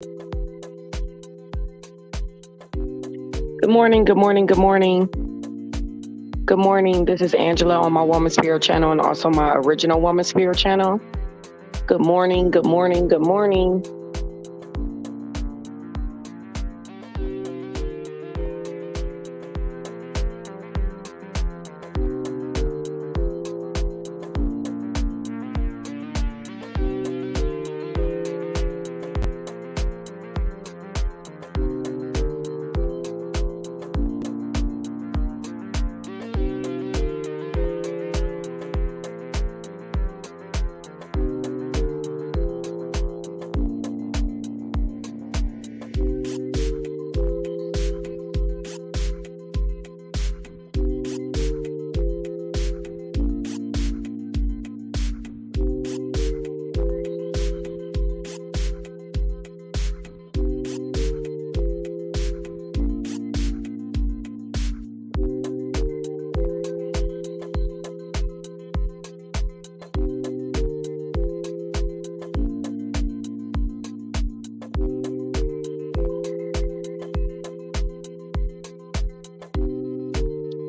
Good morning, good morning, good morning. Good morning. This is Angela on my Woman Spirit channel and also my original Woman Spirit channel. Good morning, good morning, good morning.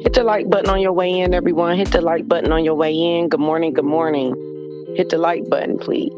Hit the like button on your way in, everyone. Hit the like button on your way in. Good morning, good morning. Hit the like button, please.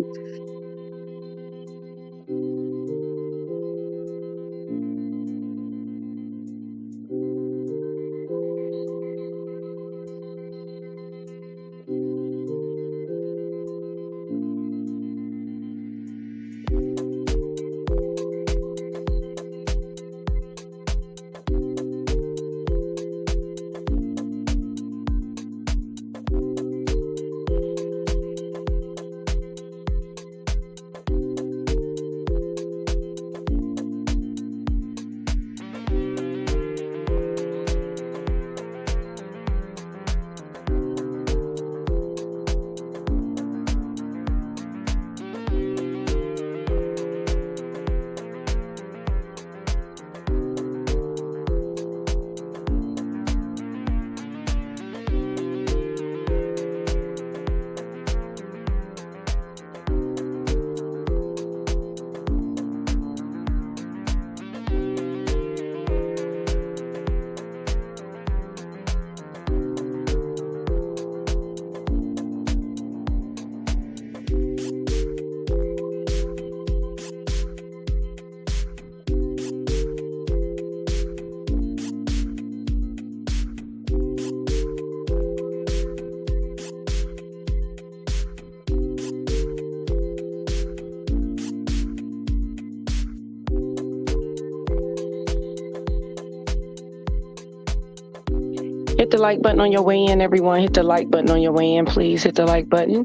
Hit the like button on your way in, everyone. Hit the like button on your way in, please. Hit the like button.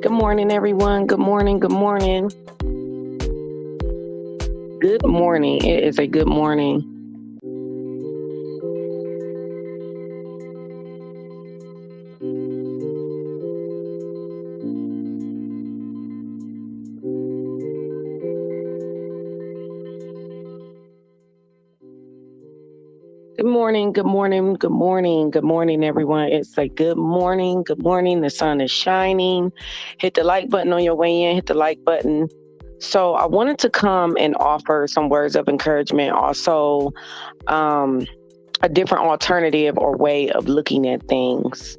Good morning, everyone. Good morning, good morning. Good morning. It is a good morning. Good morning, good morning, good morning, good morning, everyone. It's a good morning, good morning. The sun is shining. Hit the like button on your way in, hit the like button. So I wanted to come and offer some words of encouragement, also a different alternative or way of looking at things.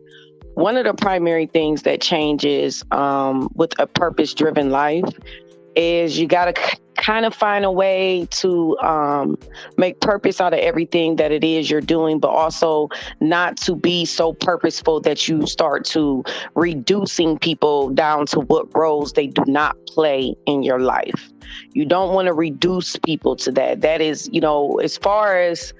One of the primary things that changes with a purpose-driven life is you got to kind of find a way to make purpose out of everything that it is you're doing, but also not to be so purposeful that you start to reducing people down to what roles they do not play in your life. You don't want to reduce people to that. That is, as far as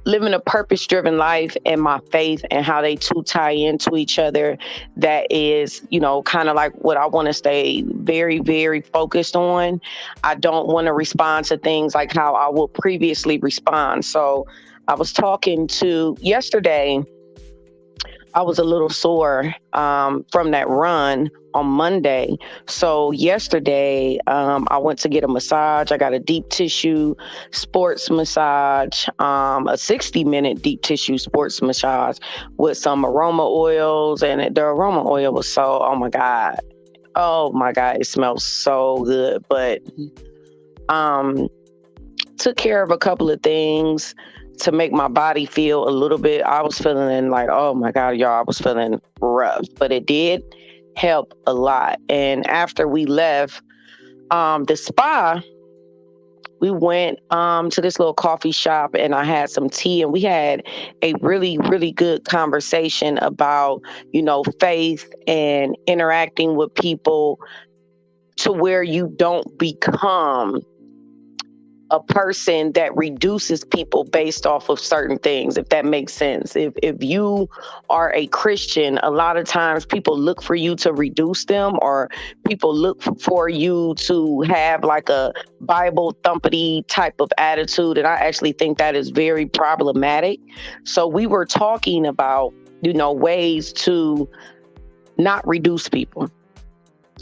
living a purpose-driven life and my faith and how they two tie into each other, that is, kind of like what I want to stay very, very focused on. I don't want to respond to things like how I will previously respond. So I was talking to yesterday, I was a little sore from that run on Monday. So yesterday, I went to get a massage. I got a deep tissue sports massage, a 60-minute deep tissue sports massage with some aroma oils. And the aroma oil was so, oh my God. Oh my God, it smells so good. But um took care of a couple of things to make my body feel a little bit. I was feeling like, oh my God, y'all, I was feeling rough, but it did help a lot. And after we left the spa, we went to this little coffee shop and I had some tea, and we had a really, really good conversation about, faith and interacting with people to where you don't become a person that reduces people based off of certain things, if that makes sense. If you are a Christian, a lot of times people look for you to reduce them, or people look for you to have like a Bible thumpity type of attitude. And I actually think that is very problematic. So we were talking about, ways to not reduce people.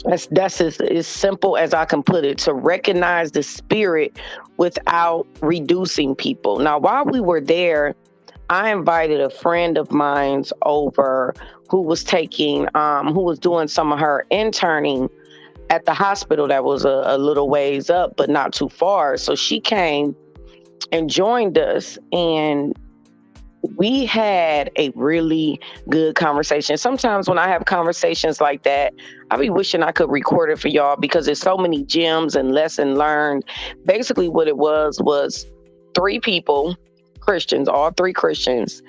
That's as simple as I can put it, to recognize the spirit without reducing people. Now, while we were there, I invited a friend of mine's over who was doing some of her interning at the hospital that was a little ways up, but not too far. So she came and joined us, and we had a really good conversation. Sometimes when I have conversations like that, I be wishing I could record it for y'all, because there's so many gems and lesson learned. Basically what it was three people, Christians, all three Christians,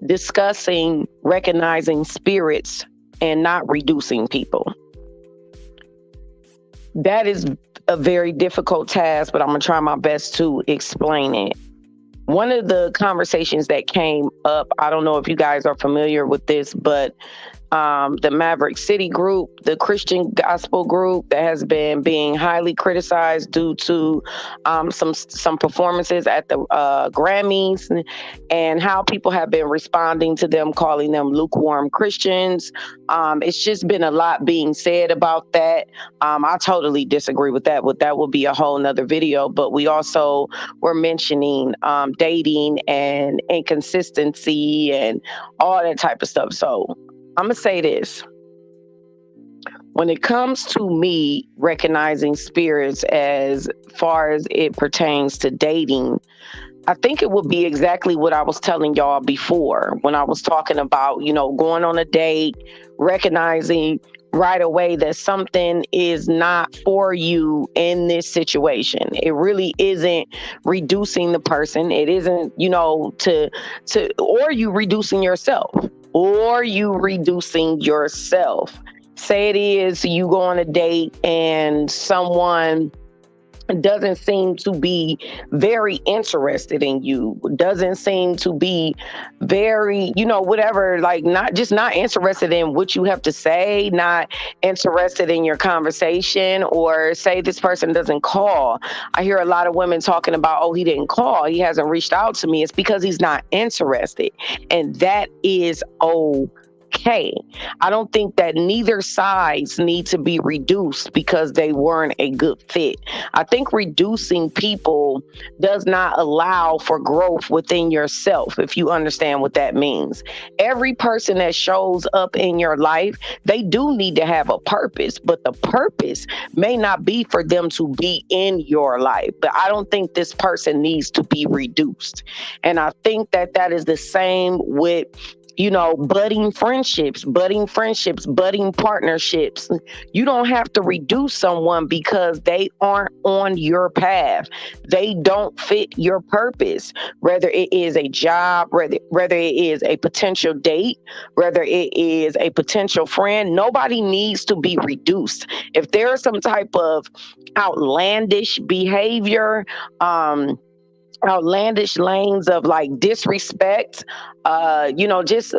discussing recognizing spirits and not reducing people. That is a very difficult task, but I'm going to try my best to explain it. One of the conversations that came up, I don't know if you guys are familiar with this, but the Maverick City group, the Christian gospel group that has been being highly criticized due to some performances at the Grammys, and how people have been responding to them, calling them lukewarm Christians. It's just been a lot being said about that. I totally disagree with that. That will be a whole nother video. But we also were mentioning dating and inconsistency and all that type of stuff. So I'm going to say this. When it comes to me recognizing spirits as far as it pertains to dating, I think it would be exactly what I was telling y'all before when I was talking about, going on a date, recognizing right away that something is not for you in this situation. It really isn't reducing the person. It isn't, or you reducing yourself. Say it is you go on a date and someone doesn't seem to be very interested in you, doesn't seem to be very, whatever, like not interested in what you have to say, not interested in your conversation, or say this person doesn't call. I hear a lot of women talking about, oh, he didn't call, he hasn't reached out to me. It's because he's not interested. And that is okay. I don't think that neither sides need to be reduced because they weren't a good fit. I think reducing people does not allow for growth within yourself, if you understand what that means. Every person that shows up in your life, they do need to have a purpose, but the purpose may not be for them to be in your life. But I don't think this person needs to be reduced. And I think that is the same with budding friendships, budding partnerships. You don't have to reduce someone because they aren't on your path. They don't fit your purpose, whether it is a job, whether it is a potential date, whether it is a potential friend. Nobody needs to be reduced. If there is some type of outlandish behavior, outlandish lanes of like disrespect, just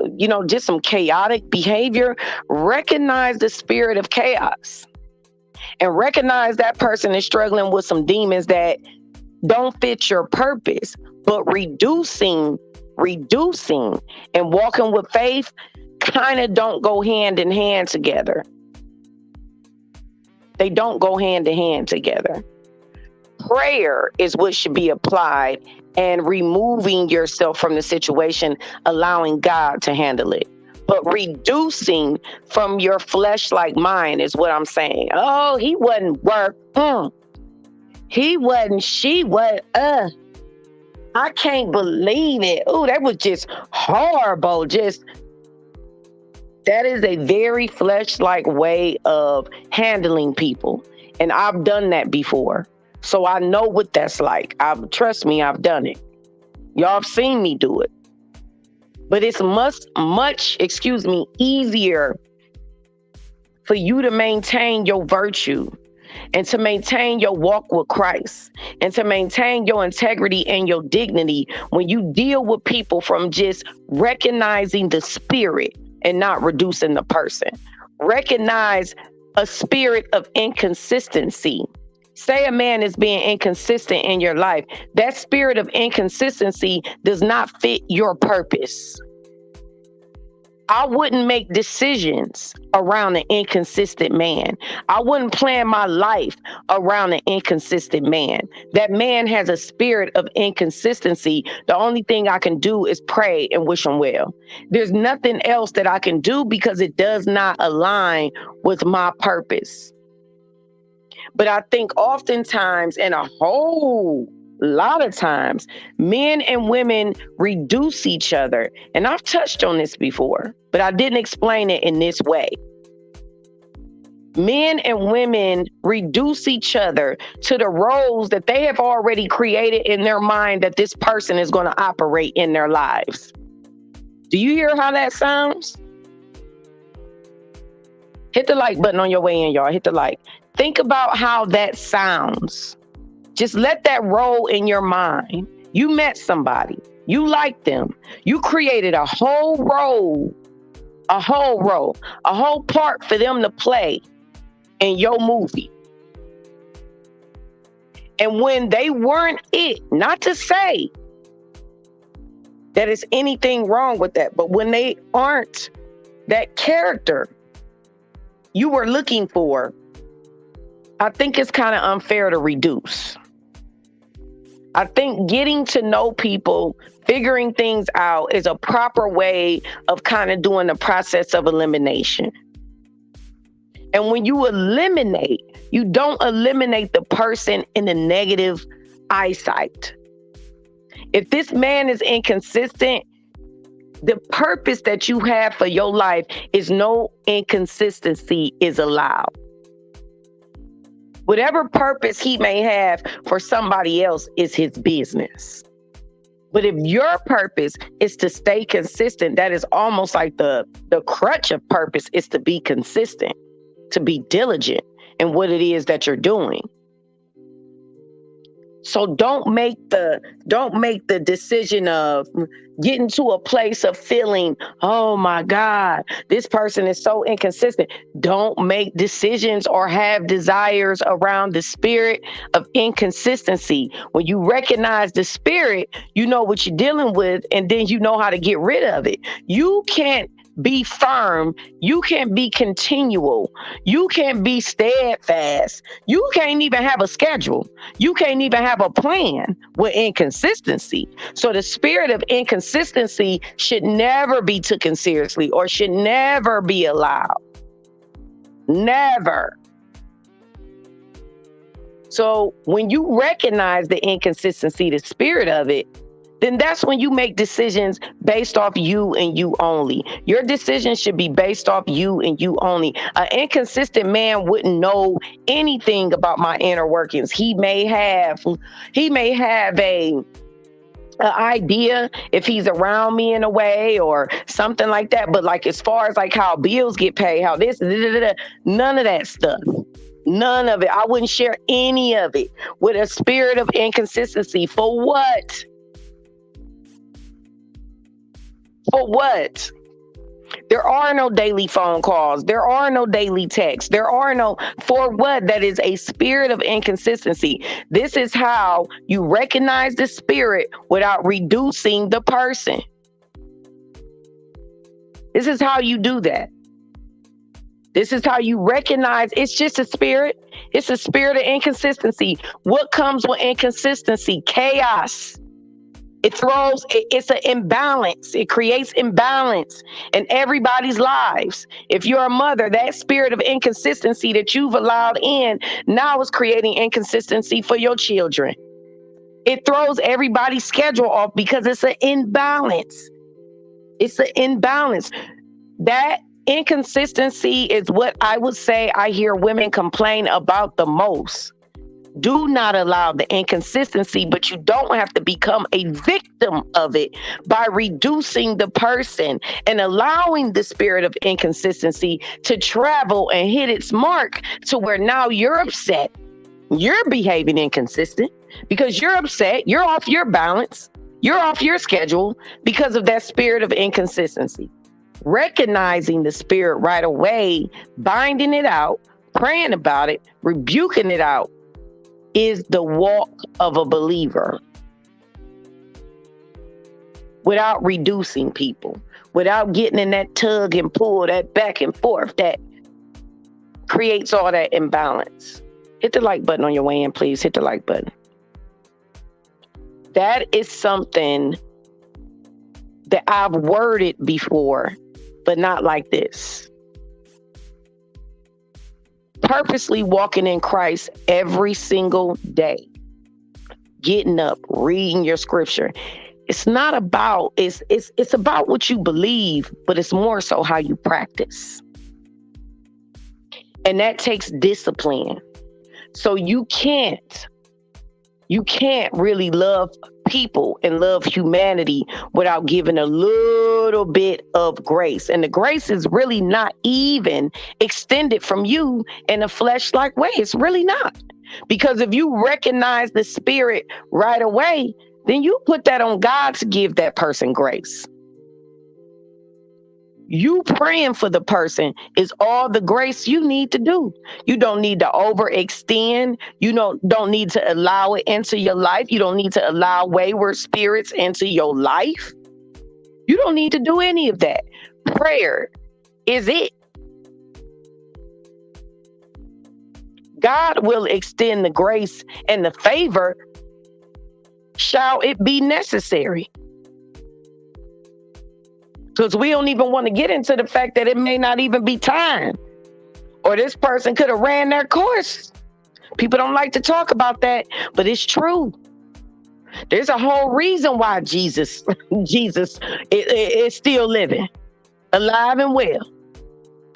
some chaotic behavior, recognize the spirit of chaos and recognize that person is struggling with some demons that don't fit your purpose. But reducing and walking with faith kind of don't go hand in hand together. They don't go hand in hand together. Prayer is what should be applied, and removing yourself from the situation, allowing God to handle it. but reducing from your flesh-like mind is what I'm saying. Oh, he wasn't work. He wasn't, she was, I can't believe it. Oh, that was just horrible. That is a very flesh-like way of handling people. And I've done that before. So I know what that's like. Trust me, I've done it. Y'all have seen me do it. But it's much, easier for you to maintain your virtue and to maintain your walk with Christ and to maintain your integrity and your dignity when you deal with people from just recognizing the spirit and not reducing the person. Recognize a spirit of inconsistency. Say a man is being inconsistent in your life. That spirit of inconsistency does not fit your purpose. I wouldn't make decisions around an inconsistent man. I wouldn't plan my life around an inconsistent man. That man has a spirit of inconsistency. The only thing I can do is pray and wish him well. There's nothing else that I can do because it does not align with my purpose. But I think oftentimes, and a whole lot of times, men and women reduce each other. And I've touched on this before, but I didn't explain it in this way. Men and women reduce each other to the roles that they have already created in their mind that this person is going to operate in their lives. Do you hear how that sounds? Hit the like button on your way in, y'all. Hit the like. Think about how that sounds. Just let that roll in your mind. You met somebody. You liked them. You created a whole role, a whole part for them to play in your movie. And when they weren't it, not to say that it's anything wrong with that, but when they aren't that character you were looking for, I think it's kind of unfair to reduce. I think getting to know people, figuring things out is a proper way of kind of doing the process of elimination. And when you eliminate, you don't eliminate the person in a negative eyesight. If this man is inconsistent, the purpose that you have for your life is no inconsistency is allowed. Whatever purpose he may have for somebody else is his business. But if your purpose is to stay consistent, that is almost like the crutch of purpose is to be consistent, to be diligent in what it is that you're doing. So don't make the decision of getting to a place of feeling, oh my God, this person is so inconsistent. Don't make decisions or have desires around the spirit of inconsistency. When you recognize the spirit, you know what you're dealing with, and then you know how to get rid of it. You can't be firm. You can't be continual. You can't be steadfast. You can't even have a schedule. You can't even have a plan with inconsistency. So the spirit of inconsistency should never be taken seriously or should never be allowed. Never. So when you recognize the inconsistency, the spirit of it, then that's when you make decisions based off you and you only. Your decisions should be based off you and you only. An inconsistent man wouldn't know anything about my inner workings. He may have a idea if he's around me in a way or something like that. But like as far as like how bills get paid, how this, none of that stuff. None of it. I wouldn't share any of it with a spirit of inconsistency. For what? For what? There are no daily phone calls. There are no daily texts. There are no, for what? That is a spirit of inconsistency. This is how you recognize the spirit without reducing the person. This is how you do that. This is how you recognize it's just a spirit. It's a spirit of inconsistency. What comes with inconsistency? Chaos. It's an imbalance. It creates imbalance in everybody's lives. If you're a mother, that spirit of inconsistency that you've allowed in now is creating inconsistency for your children. It throws everybody's schedule off because it's an imbalance. It's an imbalance. That inconsistency is what I would say I hear women complain about the most. Do not allow the inconsistency, but you don't have to become a victim of it by reducing the person and allowing the spirit of inconsistency to travel and hit its mark to where now you're upset. You're behaving inconsistent because you're upset. You're off your balance. You're off your schedule because of that spirit of inconsistency. Recognizing the spirit right away, binding it out, praying about it, rebuking it out, is the walk of a believer. Without reducing people, without getting in that tug and pull, that back and forth that creates all that imbalance. Hit the like button on your way in, please. Hit the like button. That is something that I've worded before, but not like this. Purposely walking in Christ every single day, getting up, reading your scripture. It's not about, it's about what you believe, but it's more so how you practice. And that takes discipline. So you can't really love people and love humanity without giving a little bit of grace. And the grace is really not even extended from you in a flesh-like way. It's really not. Because if you recognize the spirit right away, then you put that on God to give that person grace. You praying for the person is all the grace you need to do. You don't need to overextend. You don't need to allow it into your life. You don't need to allow wayward spirits into your life. You don't need to do any of that. Prayer is it. God will extend the grace and the favor, shall it be necessary. Because we don't even want to get into the fact that it may not even be time. Or this person could have ran their course. People don't like to talk about that, but it's true. There's a whole reason why Jesus is still living, alive and well.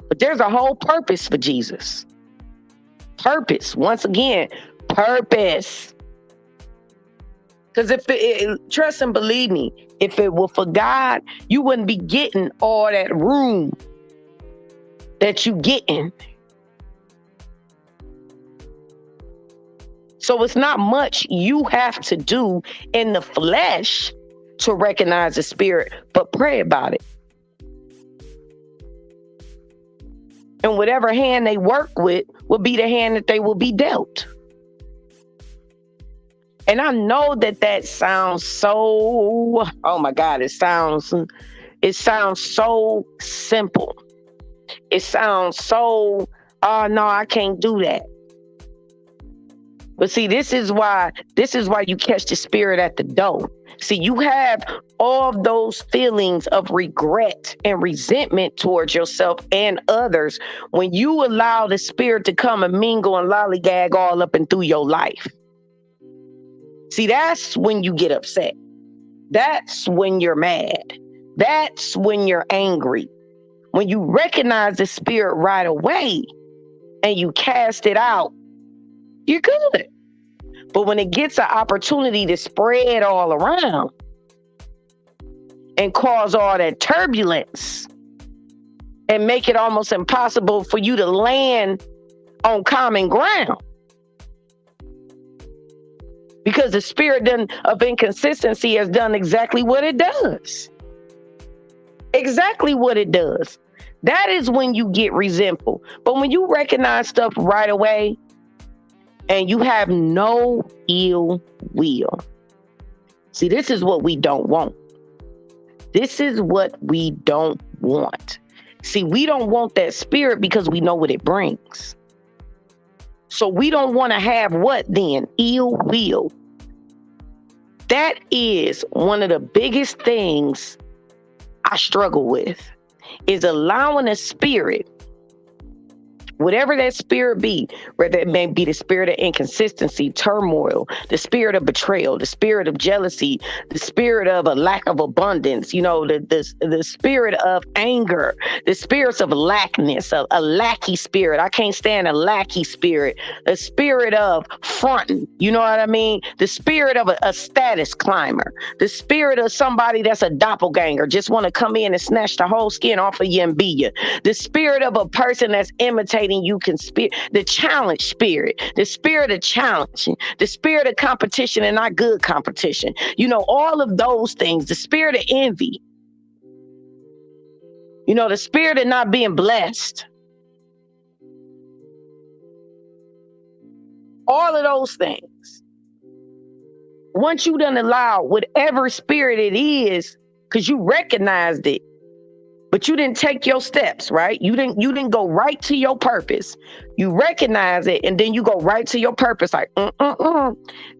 But there's a whole purpose for Jesus. Purpose. Once again, purpose. Because trust and believe me, if it were for God, you wouldn't be getting all that room that you getting. So it's not much you have to do in the flesh to recognize the spirit, but pray about it. And whatever hand they work with will be the hand that they will be dealt. And I know that sounds so, oh my God, it sounds so simple. It sounds so, oh no, I can't do that. But see, this is why you catch the spirit at the door. See, you have all those feelings of regret and resentment towards yourself and others when you allow the spirit to come and mingle and lollygag all up and through your life. See, that's when you get upset. That's when you're mad. That's when you're angry. When you recognize the spirit right away and you cast it out, you're good. But when it gets an opportunity to spread all around and cause all that turbulence and make it almost impossible for you to land on common ground, because the spirit of inconsistency has done exactly what it does. Exactly what it does. That is when you get resentful. But when you recognize stuff right away and you have no ill will. See, this is what we don't want. This is what we don't want. See, we don't want that spirit because we know what it brings. So we don't want to have what then? Ill will. That is one of the biggest things I struggle with, is allowing a spirit, whatever that spirit be, whether it may be the spirit of inconsistency, turmoil, the spirit of betrayal, the spirit of jealousy, the spirit of a lack of abundance, the spirit of anger, the spirits of lackness, a lackey spirit. I can't stand a lackey spirit. The spirit of fronting, you know what I mean? The spirit of a status climber, the spirit of somebody that's a doppelganger, just want to come in and snatch the whole skin off of you and be you. The spirit of a person that's imitating you can the challenge spirit, the spirit of challenging, the spirit of competition and not good competition. All of those things, the spirit of envy, the spirit of not being blessed. All of those things. Once you done allow whatever spirit it is, because you recognized it, but you didn't take your steps, right? You didn't go right to your purpose. You recognize it, and then you go right to your purpose. Like,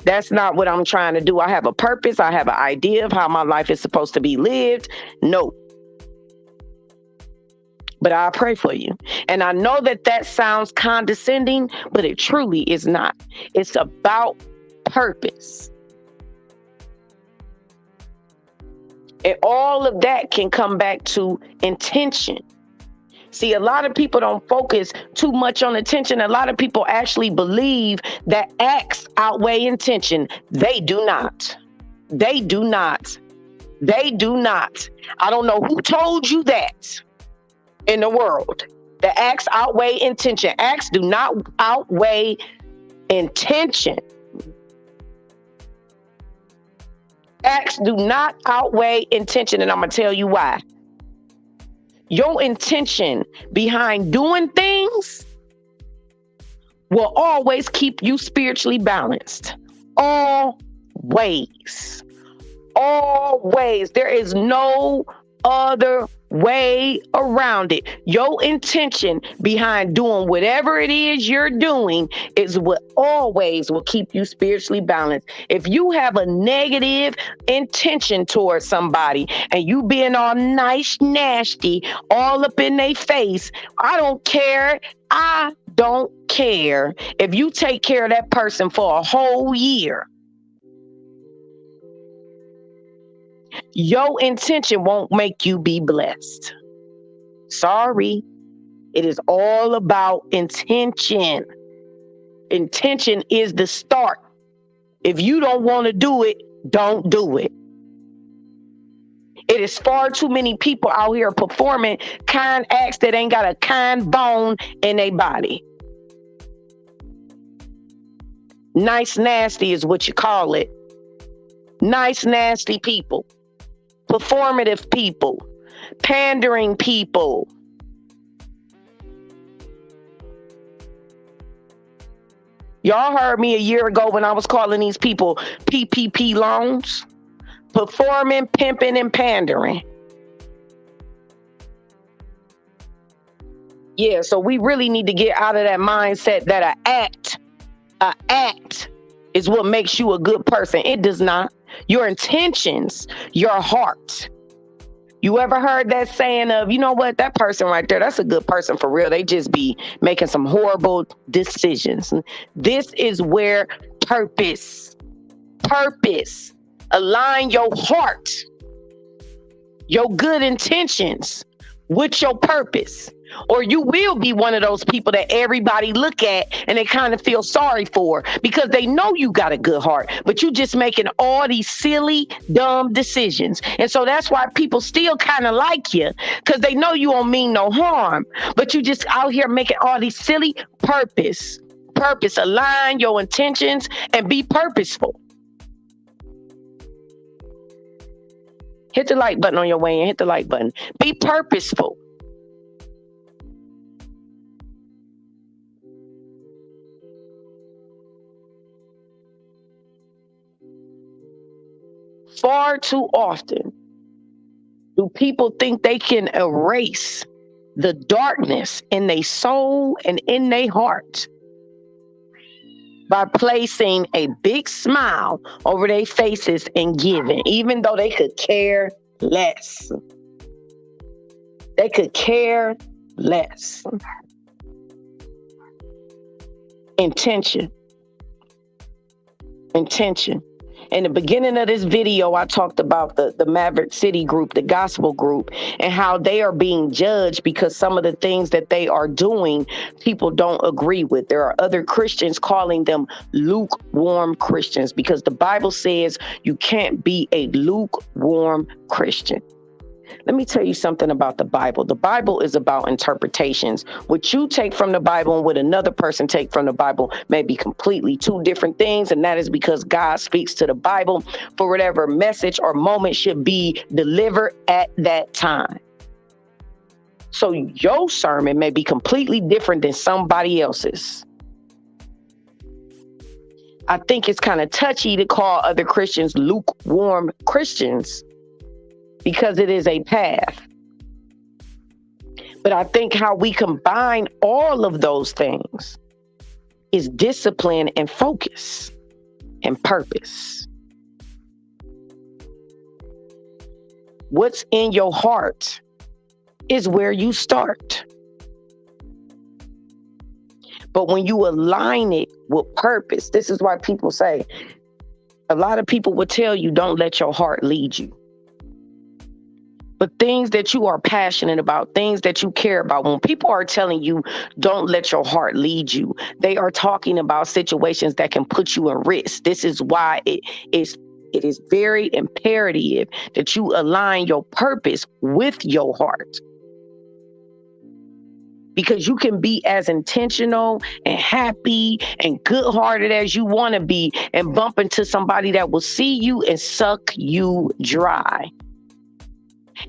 that's not what I'm trying to do. I have a purpose. I have an idea of how my life is supposed to be lived. No. But I pray for you. And I know that sounds condescending, but it truly is not. It's about purpose. And all of that can come back to intention. See, a lot of people don't focus too much on intention. A lot of people actually believe that acts outweigh intention. They do not. They do not. They do not. I don't know who told you that in the world. The acts outweigh intention. Acts do not outweigh intention. Acts do not outweigh intention, and I'm going to tell you why. Your intention behind doing things will always keep you spiritually balanced. Always. Always. There is no other way around it. Your intention behind doing whatever it is you're doing is what always will keep you spiritually balanced. If you have a negative intention towards somebody and you being all nice, nasty, all up in their face, I don't care. I don't care if you take care of that person for a whole year. Your intention won't make you be blessed. Sorry. It is all about intention. Intention is the start. If you don't want to do it, don't do it. It is far too many people out here performing kind acts that ain't got a kind bone in their body. Nice nasty is what you call it. Nice nasty people. Performative people, pandering people. Y'all heard me a year ago when I was calling these people PPP loans, performing, pimping, and pandering. Yeah, so we really need to get out of that mindset that an act is what makes you a good person. It does not. Your intentions, your heart. You ever heard that saying of, you know what, that person right there, that's a good person for real. They just be making some horrible decisions. This is where purpose, align your heart, your good intentions with your purpose. Or you will be one of those people that everybody look at and they kind of feel sorry for because they know you got a good heart, but you just making all these silly, dumb decisions. And so that's why people still kind of like you, because they know you don't mean no harm, but you just out here making all these silly purpose, align your intentions and be purposeful. Hit the like button on your way in, hit the like button. Be purposeful. Far too often do people think they can erase the darkness in their soul and in their heart by placing a big smile over their faces and giving, even though they could care less. They could care less. Intention. In the beginning of this video, I talked about the Maverick City group, the gospel group, and how they are being judged because some of the things that they are doing, people don't agree with. There are other Christians calling them lukewarm Christians because the Bible says you can't be a lukewarm Christian. Let me tell you something about the Bible. The Bible is about interpretations. What you take from the Bible and what another person take from the Bible may be completely two different things. And that is because God speaks to the Bible for whatever message or moment should be delivered at that time. So your sermon may be completely different than somebody else's. I think it's kind of touchy to call other Christians lukewarm Christians, because it is a path. But I think how we combine all of those things is discipline and focus and purpose. What's in your heart is where you start. But when you align it with purpose, this is why people say, a lot of people will tell you, don't let your heart lead you. But things that you are passionate about, things that you care about, when people are telling you, don't let your heart lead you, they are talking about situations that can put you in risk. This is why it is very imperative that you align your purpose with your heart. Because you can be as intentional and happy and good-hearted as you want to be and bump into somebody that will see you and suck you dry.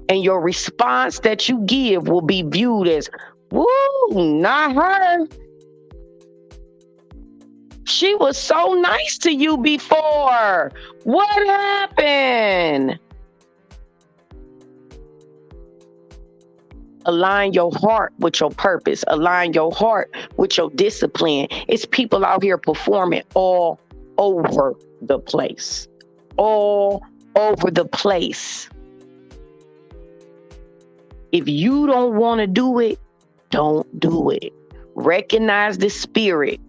And your response that you give will be viewed as, woo, not her. She was so nice to you before. What happened? Align your heart with your purpose. Align your heart with your discipline. It's people out here performing all over the place. All over the place. If you don't want to do it, don't do it. Recognize the spirit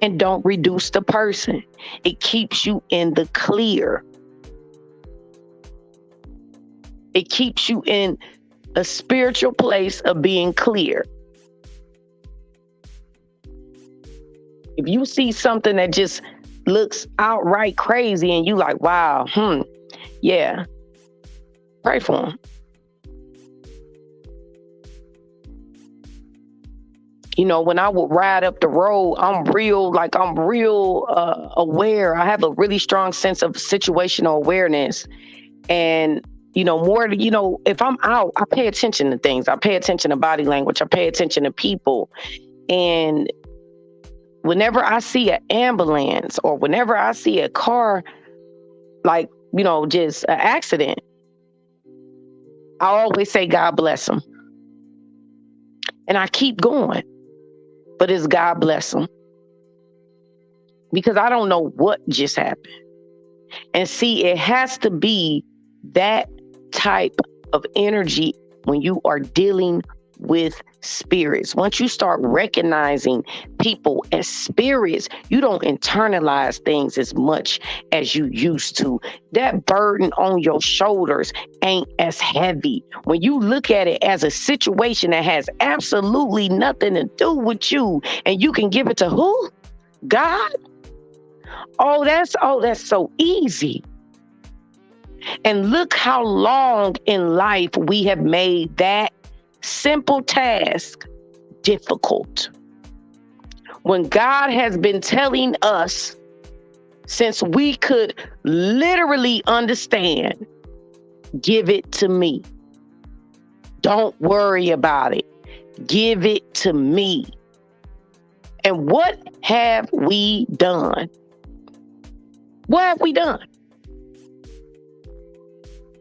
and don't reduce the person. It keeps you in the clear. It keeps you in a spiritual place of being clear. If you see something that just looks outright crazy and you like, wow, yeah. Pray for them. You know, when I would ride up the road, I'm real aware. I have a really strong sense of situational awareness. And, if I'm out, I pay attention to things. I pay attention to body language. I pay attention to people. And whenever I see an ambulance or whenever I see a car, just an accident, I always say, God bless them. And I keep going. But it's God bless them. Because I don't know what just happened. And see, it has to be that type of energy when you are dealing with spirits. Once you start recognizing people as spirits, you don't internalize things as much as you used to. That burden on your shoulders ain't as heavy. When you look at it as a situation that has absolutely nothing to do with you, and you can give it to who? God? Oh, that's so easy. And look how long in life we have made that simple task difficult. When God has been telling us since we could literally understand, give it to me. Don't worry about it. Give it to me. And what have we done? What have we done?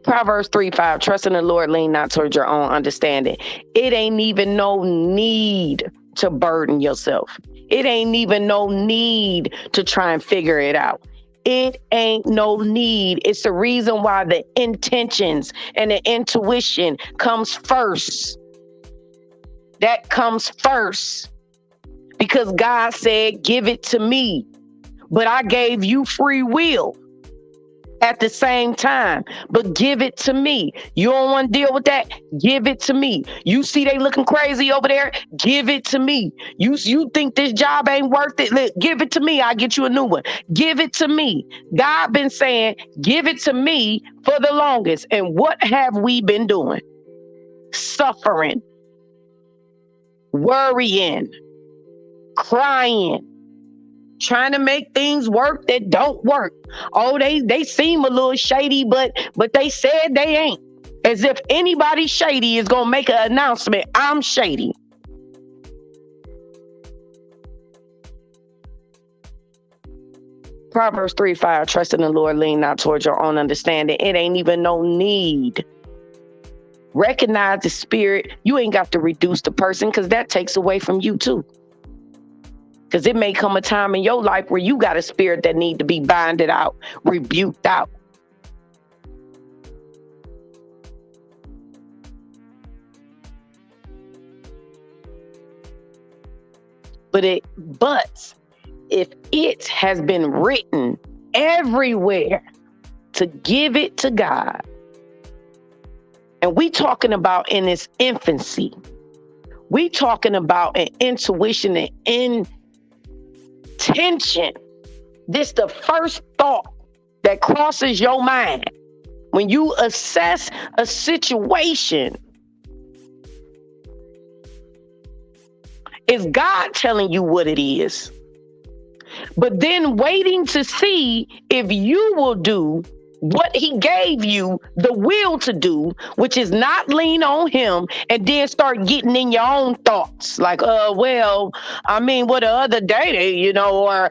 Proverbs 3:5, trust in the Lord, lean not towards your own understanding. It ain't even no need to burden yourself. It ain't even no need to try and figure it out. It ain't no need. It's the reason why the intentions and the intuition comes first. That comes first. Because God said, give it to me. But I gave you free will at the same time. But give it to me. You don't want to deal with that? Give it to me. You see they looking crazy over there? Give it to me. You think this job ain't worth it? Look, give it to me. I'll get you a new one. Give it to me. God been saying, give it to me for the longest. And what have we been doing? Suffering, worrying, crying, trying to make things work that don't work. Oh, they seem a little shady, but they said they ain't. As if anybody shady is gonna make an announcement, I'm shady. Proverbs 3:5, trust in the Lord, lean not towards your own understanding. It ain't even no need. Recognize the spirit. You ain't got to reduce the person, because that takes away from you too. Because it may come a time in your life where you got a spirit that need to be binded out, rebuked out. But if it has been written everywhere to give it to God, and we talking about in its infancy, we talking about an intuition and intention. This the first thought that crosses your mind when you assess a situation. Is God telling you what it is? But then waiting to see if you will do what he gave you the will to do, which is not lean on him, and then start getting in your own thoughts. Like, well, I mean, what the other day, or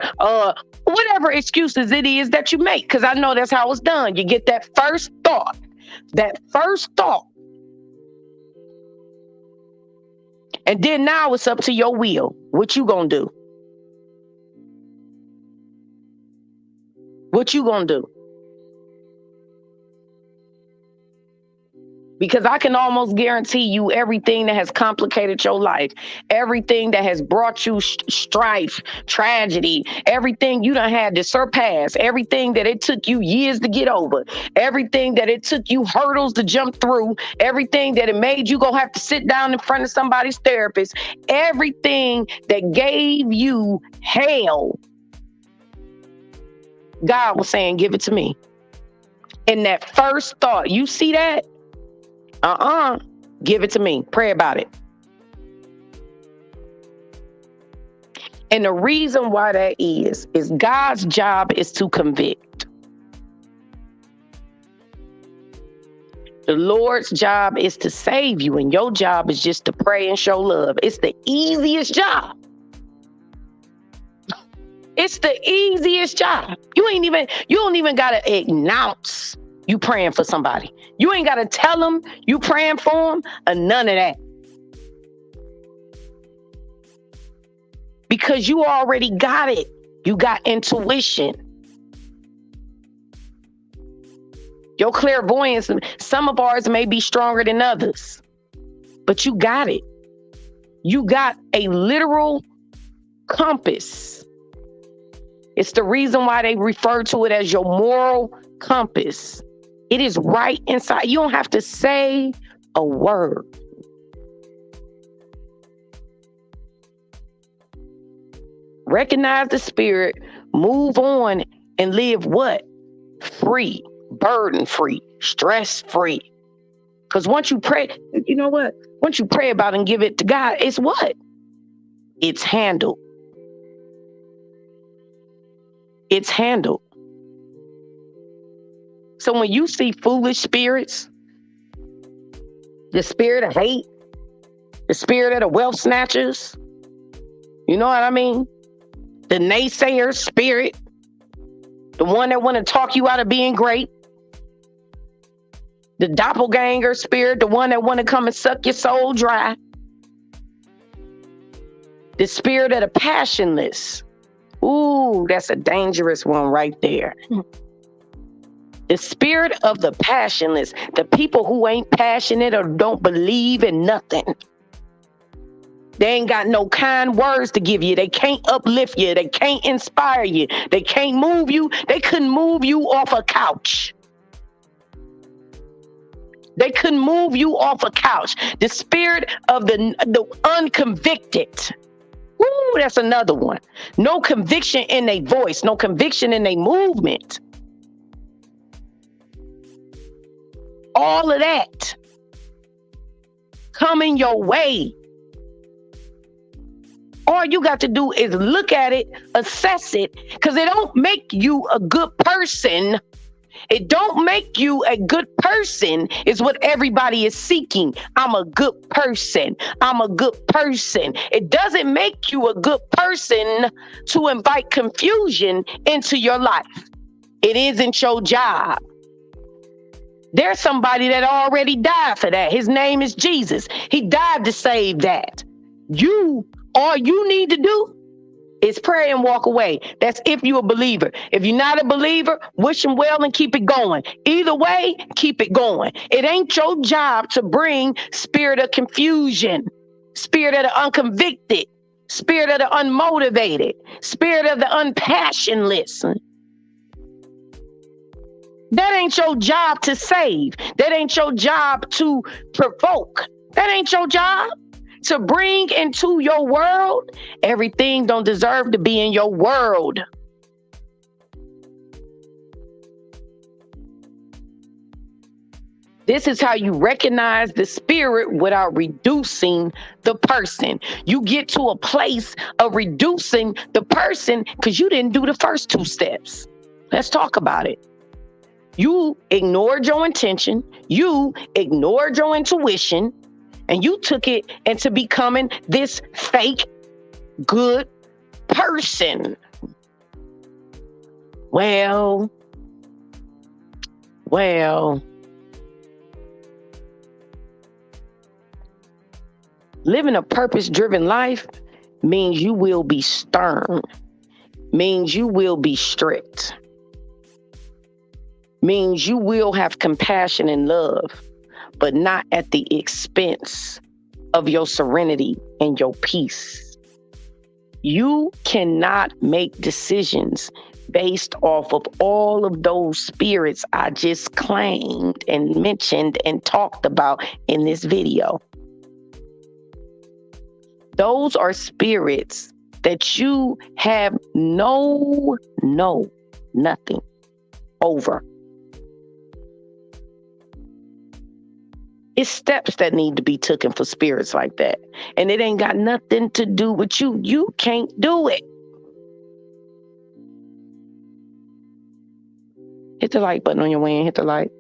whatever excuses it is that you make. Because I know that's how it's done. You get that first thought. And then now it's up to your will. What you gonna do? What you gonna do? Because I can almost guarantee you everything that has complicated your life, everything that has brought you strife, tragedy, everything you done had to surpass, everything that it took you years to get over, everything that it took you hurdles to jump through, everything that it made you go have to sit down in front of somebody's therapist, everything that gave you hell, God was saying, give it to me. And that first thought, you see that? Give it to me. Pray about it. And the reason why that is God's job is to convict. The Lord's job is to save you, and your job is just to pray and show love. It's the easiest job. It's the easiest job. You don't even gotta announce you praying for somebody. You ain't got to tell them you praying for them or none of that. Because you already got it. You got intuition. Your clairvoyance, some of ours may be stronger than others, but you got it. You got a literal compass. It's the reason why they refer to it as your moral compass. It is right inside. You don't have to say a word. Recognize the spirit, move on, and live what? Free, burden free, stress free. Because once you pray, you know what? Once you pray about it and give it to God, it's what? It's handled. It's handled. So when you see foolish spirits, the spirit of hate, the spirit of the wealth snatchers, you know what I mean? The naysayer spirit, the one that want to talk you out of being great, the doppelganger spirit, the one that want to come and suck your soul dry. The spirit of the passionless. Ooh, that's a dangerous one right there. The spirit of the passionless, the people who ain't passionate or don't believe in nothing. They ain't got no kind words to give you. They can't uplift you. They can't inspire you. They can't move you. They couldn't move you off a couch. They couldn't move you off a couch. The spirit of the unconvicted. Ooh, that's another one. No conviction in their voice. No conviction in their movement. All of that coming your way. All you got to do is look at it, assess it, because it don't make you a good person. It don't make you a good person is what everybody is seeking. I'm a good person. I'm a good person. It doesn't make you a good person to invite confusion into your life. It isn't your job. There's somebody that already died for that. His name is Jesus. He died to save that. All you need to do is pray and walk away. That's if you're a believer. If you're not a believer, wish him well and keep it going. Either way, keep it going. It ain't your job to bring spirit of confusion, spirit of the unconvicted, spirit of the unmotivated, spirit of the unpassionless. That ain't your job to save. That ain't your job to provoke. That ain't your job to bring into your world. Everything don't deserve to be in your world. This is how you recognize the spirit without reducing the person. You get to a place of reducing the person because you didn't do the first two steps. Let's talk about it. You ignored your intention. You ignored your intuition. And you took it into becoming this fake good person. Well. Living a purpose-driven life means you will be stern, means you will be strict, means you will have compassion and love, but not at the expense of your serenity and your peace. You cannot make decisions based off of all of those spirits I just claimed and mentioned and talked about in this video. Those are spirits that you have nothing over. It's steps that need to be taken for spirits like that. And it ain't got nothing to do with you. You can't do it. Hit the like button on your way in. Hit the like.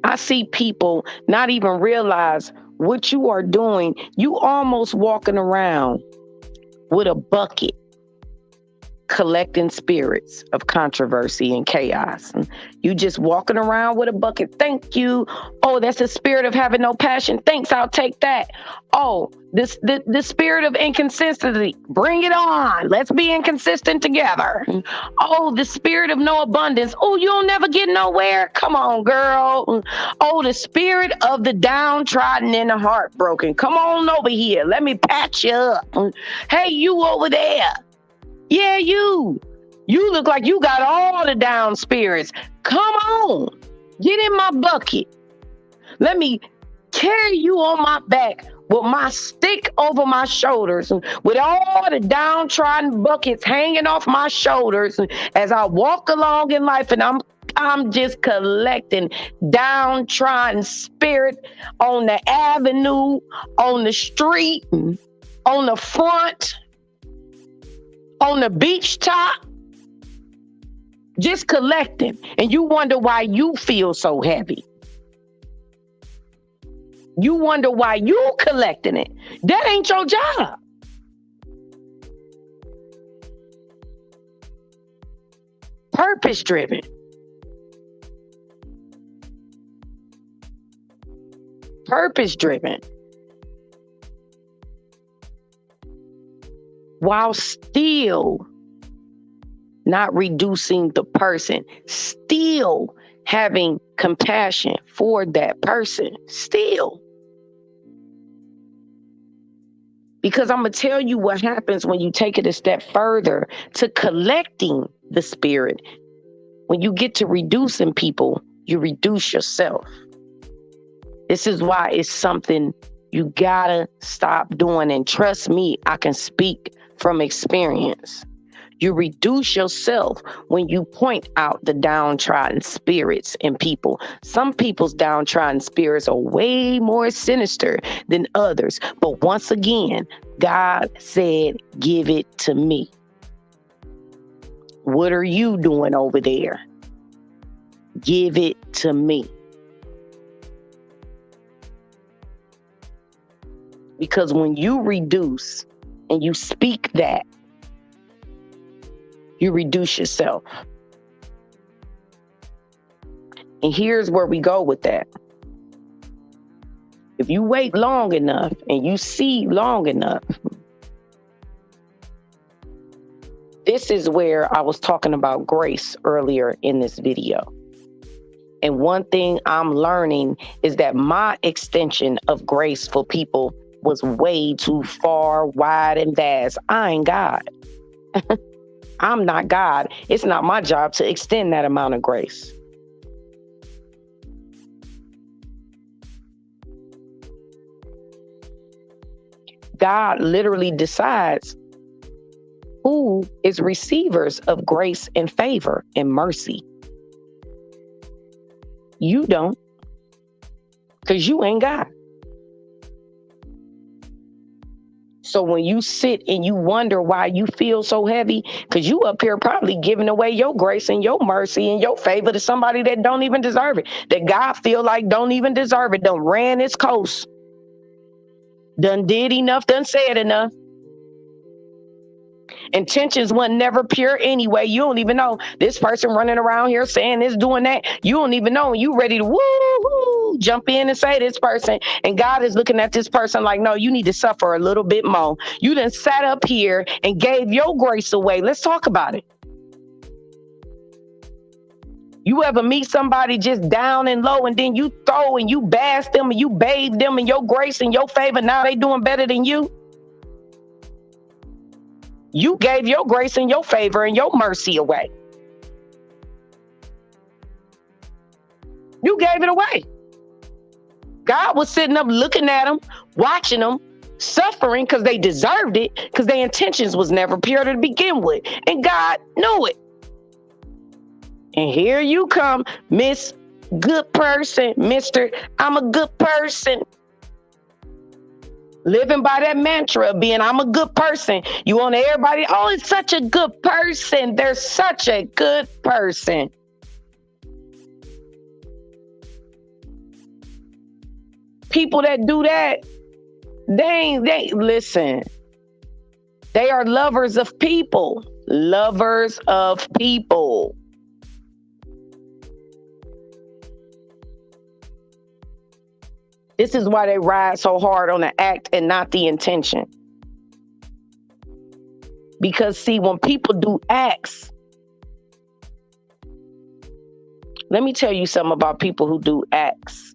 I see people not even realize what you are doing. You almost walking around with a bucket collecting spirits of controversy and chaos. And you just walking around with a bucket. Thank you. Oh, that's the spirit of having no passion. Thanks, I'll take that. Oh, the spirit of inconsistency. Bring it on. Let's be inconsistent together. Oh, the spirit of no abundance. Oh, you'll never get nowhere. Come on, girl. Oh, the spirit of the downtrodden and the heartbroken. Come on over here. Let me patch you up. Hey, you over there. Yeah, you look like you got all the down spirits. Come on, get in my bucket. Let me carry you on my back with my stick over my shoulders, with all the downtrodden buckets hanging off my shoulders as I walk along in life, and I'm just collecting downtrodden spirit on the avenue, on the street, on the front, on the beach top, just collecting. And you wonder why you feel so heavy. You wonder why you collecting it. That ain't your job. Purpose driven. Purpose driven. while still not reducing the person, still having compassion for that person, still. Because I'm going to tell you what happens when you take it a step further to collecting the spirit. When you get to reducing people, you reduce yourself. This is why it's something you gotta stop doing. And trust me, I can speak from experience. You reduce yourself when you point out the downtrodden spirits in people. Some people's downtrodden spirits are way more sinister than others. But once again, God said, give it to me. What are you doing over there? Give it to me. Because when you reduce and you speak that, you reduce yourself. And here's where we go with that. If you wait long enough and you see long enough, this is where I was talking about grace earlier in this video. And one thing I'm learning is that my extension of grace for people was way too far, wide, and vast. I ain't God. I'm not God. It's not my job to extend that amount of grace. God literally decides who is receivers of grace and favor and mercy. You don't, because you ain't God. So when you sit and you wonder why you feel so heavy, because you up here probably giving away your grace and your mercy and your favor to somebody that don't even deserve it, that God feel like don't even deserve it, done ran its coast, done did enough, done said enough. Intentions were never pure anyway. You don't even know this person running around here saying this, doing that. You don't even know. You ready to woo-hoo, jump in and say this person. And God is looking at this person like, no, you need to suffer a little bit more. You done sat up here and gave your grace away. Let's talk about it. You ever meet somebody just down and low and then you throw and you bask them and you bathe them in your grace and your favor. Now they doing better than you. You gave your grace and your favor and your mercy away. You gave it away. God was sitting up looking at them, watching them, suffering because they deserved it, because their intentions was never pure to begin with. And God knew it. And here you come, Miss Good Person, Mr. I'm a good person. Living by that mantra of being, I'm a good person. You want everybody, oh, it's such a good person. They're such a good person. People that do that, they listen. They are lovers of people. Lovers of people. This is why they ride so hard on the act and not the intention. Because see, when people do acts, let me tell you something about people who do acts,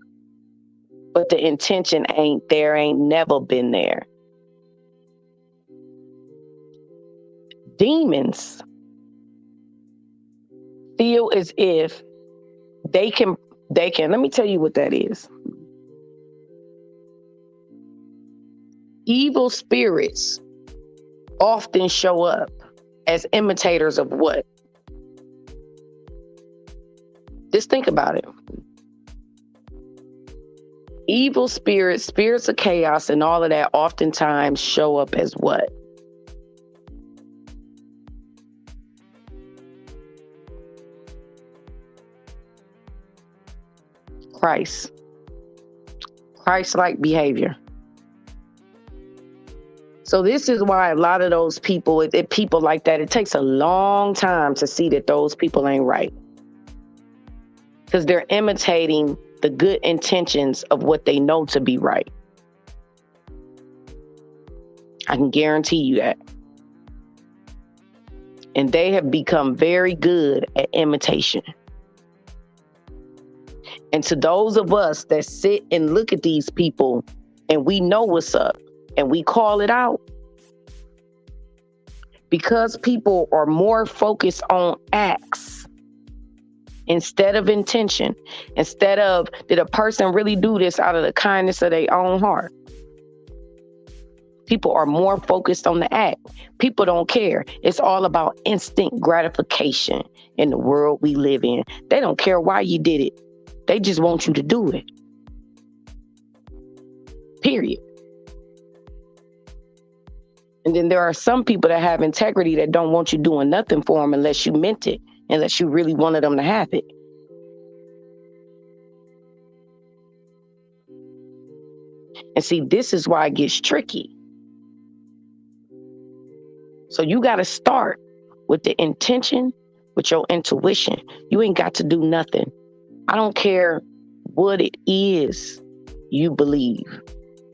but the intention ain't there, ain't never been there. Demons feel as if they can, let me tell you what that is. Evil spirits often show up as imitators of what? Just think about it. Evil spirits, spirits of chaos, and all of that oftentimes show up as what? Christ-like behavior. So this is why a lot of those people, people like that, it takes a long time to see that those people ain't right. Because they're imitating the good intentions of what they know to be right. I can guarantee you that. And they have become very good at imitation. And to those of us that sit and look at these people and we know what's up and we call it out, because people are more focused on acts instead of intention, instead of, did a person really do this out of the kindness of their own heart? People are more focused on the act. People don't care. It's all about instant gratification in the world we live in. They don't care why you did it. They just want you to do it. Period. And then there are some people that have integrity that don't want you doing nothing for them unless you meant it, unless you really wanted them to have it. And see, this is why it gets tricky. So you got to start with the intention, with your intuition. You ain't got to do nothing. I don't care what it is you believe.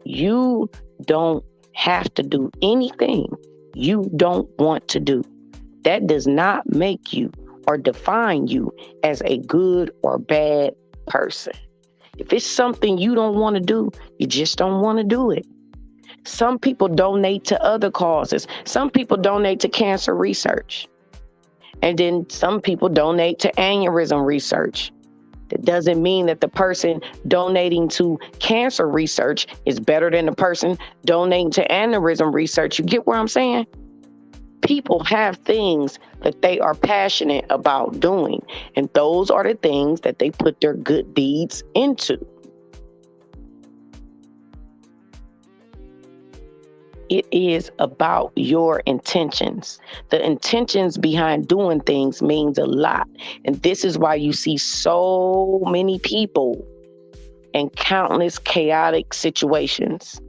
You don't have to do anything you don't want to do. That does not make you or define you as a good or bad person. If it's something you don't want to do, you just don't want to do it. Some people donate to other causes. Some people donate to cancer research. And then some people donate to aneurysm research. That doesn't mean that the person donating to cancer research is better than the person donating to aneurysm research. You get what I'm saying? People have things that they are passionate about doing, and those are the things that they put their good deeds into. It is about your intentions. The intentions behind doing things means a lot. And this is why you see so many people in countless chaotic situations,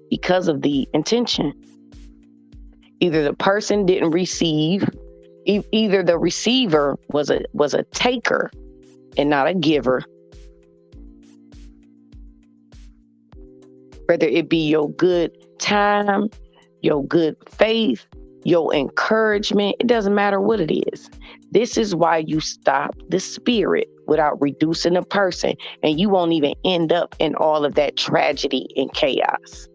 because of the intention. Either the person didn't receive, either the receiver was a taker and not a giver. Whether it be your good time, your good faith, your encouragement, it doesn't matter what it is. This is why you stop the spirit without reducing the person, and you won't even end up in all of that tragedy and chaos.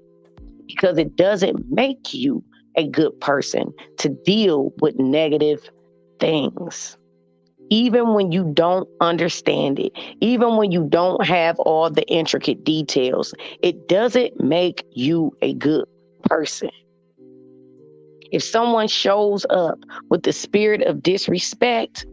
Because it doesn't make you a good person to deal with negative things. Even when you don't understand it, even when you don't have all the intricate details, it doesn't make you a good person. If someone shows up with the spirit of disrespect,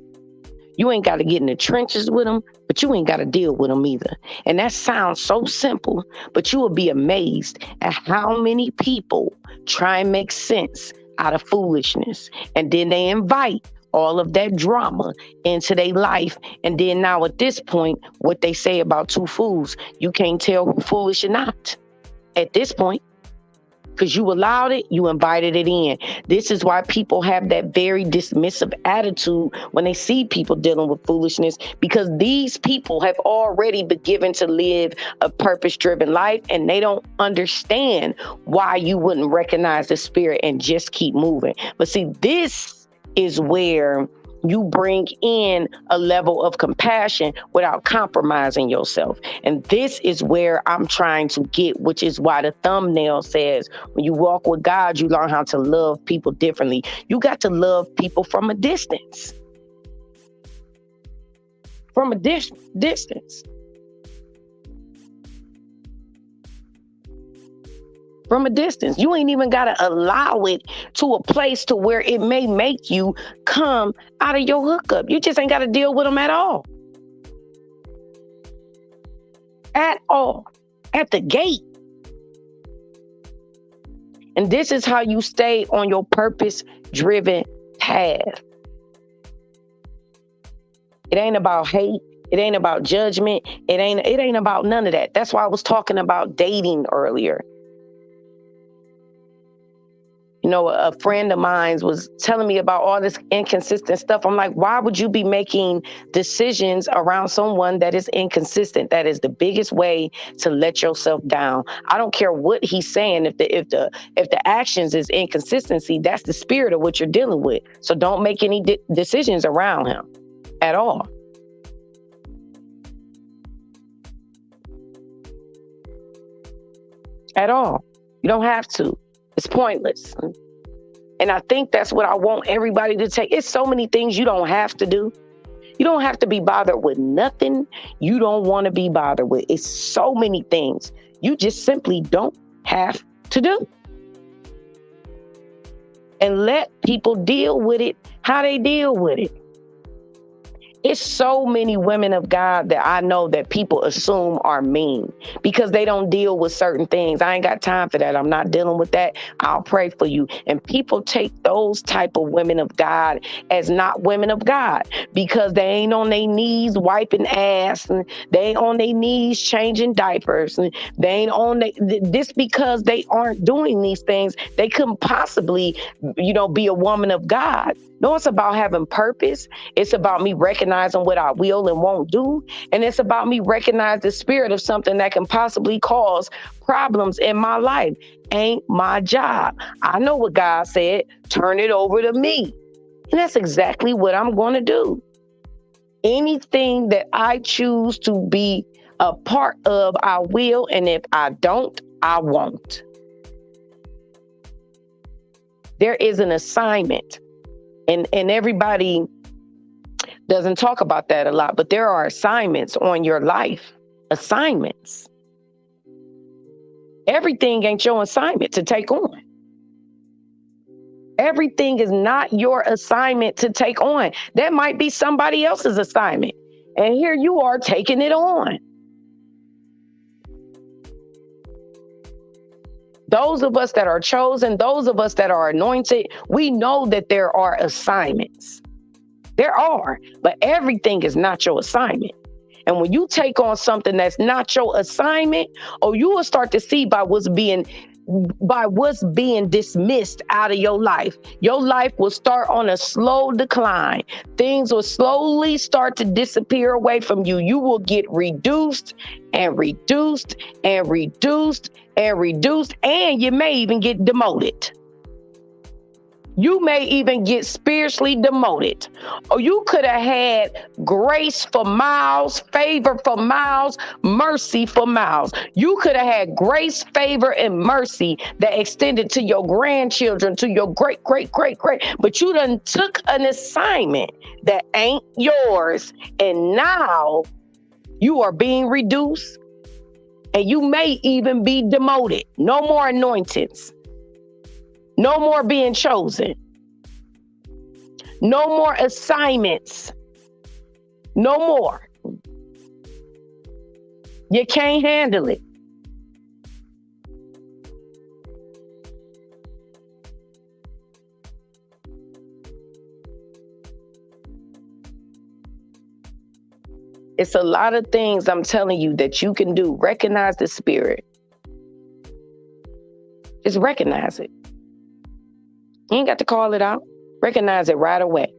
you ain't got to get in the trenches with them, but you ain't got to deal with them either. And that sounds so simple, but you will be amazed at how many people try and make sense out of foolishness. And then they invite all of that drama into their life. And then now at this point, what they say about two fools, you can't tell who's foolish or not at this point. Because you allowed it, you invited it in. This is why people have that very dismissive attitude when they see people dealing with foolishness, because these people have already been given to live a purpose-driven life, and they don't understand why you wouldn't recognize the spirit and just keep moving. But see, this is where you bring in a level of compassion without compromising yourself. And this is where I'm trying to get, which is why the thumbnail says, when you walk with God, you learn how to love people differently. You got to love people from a distance. From a distance. From a distance. You ain't even got to allow it to a place to where it may make you come out of your hookup. You just ain't got to deal with them at all. At all. At the gate. And this is how you stay on your purpose-driven path. It ain't about hate. It ain't about judgment. It ain't about none of that. That's why I was talking about dating earlier. A friend of mine was telling me about all this inconsistent stuff. I'm like, why would you be making decisions around someone that is inconsistent? That is the biggest way to let yourself down. I don't care what he's saying. If the actions is inconsistency, that's the spirit of what you're dealing with. So don't make any decisions around him at all. At all. You don't have to. It's pointless. And I think that's what I want everybody to take. It's so many things you don't have to do. You don't have to be bothered with nothing you don't want to be bothered with. It's so many things you just simply don't have to do. And let people deal with it how they deal with it. It's so many women of God that I know that people assume are mean because they don't deal with certain things. I ain't got time for that. I'm not dealing with that. I'll pray for you. And people take those type of women of God as not women of God because they ain't on their knees wiping ass, and they ain't on their knees changing diapers, and they ain't on this because they aren't doing these things. They couldn't possibly, be a woman of God. No, it's about having purpose. It's about me recognizing what I will and won't do. And it's about me recognize the spirit of something that can possibly cause problems in my life. Ain't my job. I know what God said. Turn it over to me. And that's exactly what I'm going to do. Anything that I choose to be a part of, I will. And if I don't, I won't. There is an assignment. And everybody doesn't talk about that a lot, but there are assignments on your life. Assignments. Everything ain't your assignment to take on. Everything is not your assignment to take on. That might be somebody else's assignment. And here you are taking it on. Those of us that are chosen, those of us that are anointed, we know that there are assignments. There are, but everything is not your assignment. And when you take on something that's not your assignment, you will start to see by what's being dismissed out of your life. Your life will start on a slow decline. Things will slowly start to disappear away from you. You will get reduced and reduced and reduced and reduced, and you may even get demoted. You may even get spiritually demoted. Or you could have had grace for miles, favor for miles, mercy for miles. You could have had grace, favor, and mercy that extended to your grandchildren, to your great, great, great, great. But you done took an assignment that ain't yours. And now you are being reduced. And you may even be demoted. No more anointings. No more being chosen. No more assignments. No more. You can't handle it. It's a lot of things I'm telling you that you can do. Recognize the spirit. Just recognize it. You ain't got to call it out. Recognize it right away.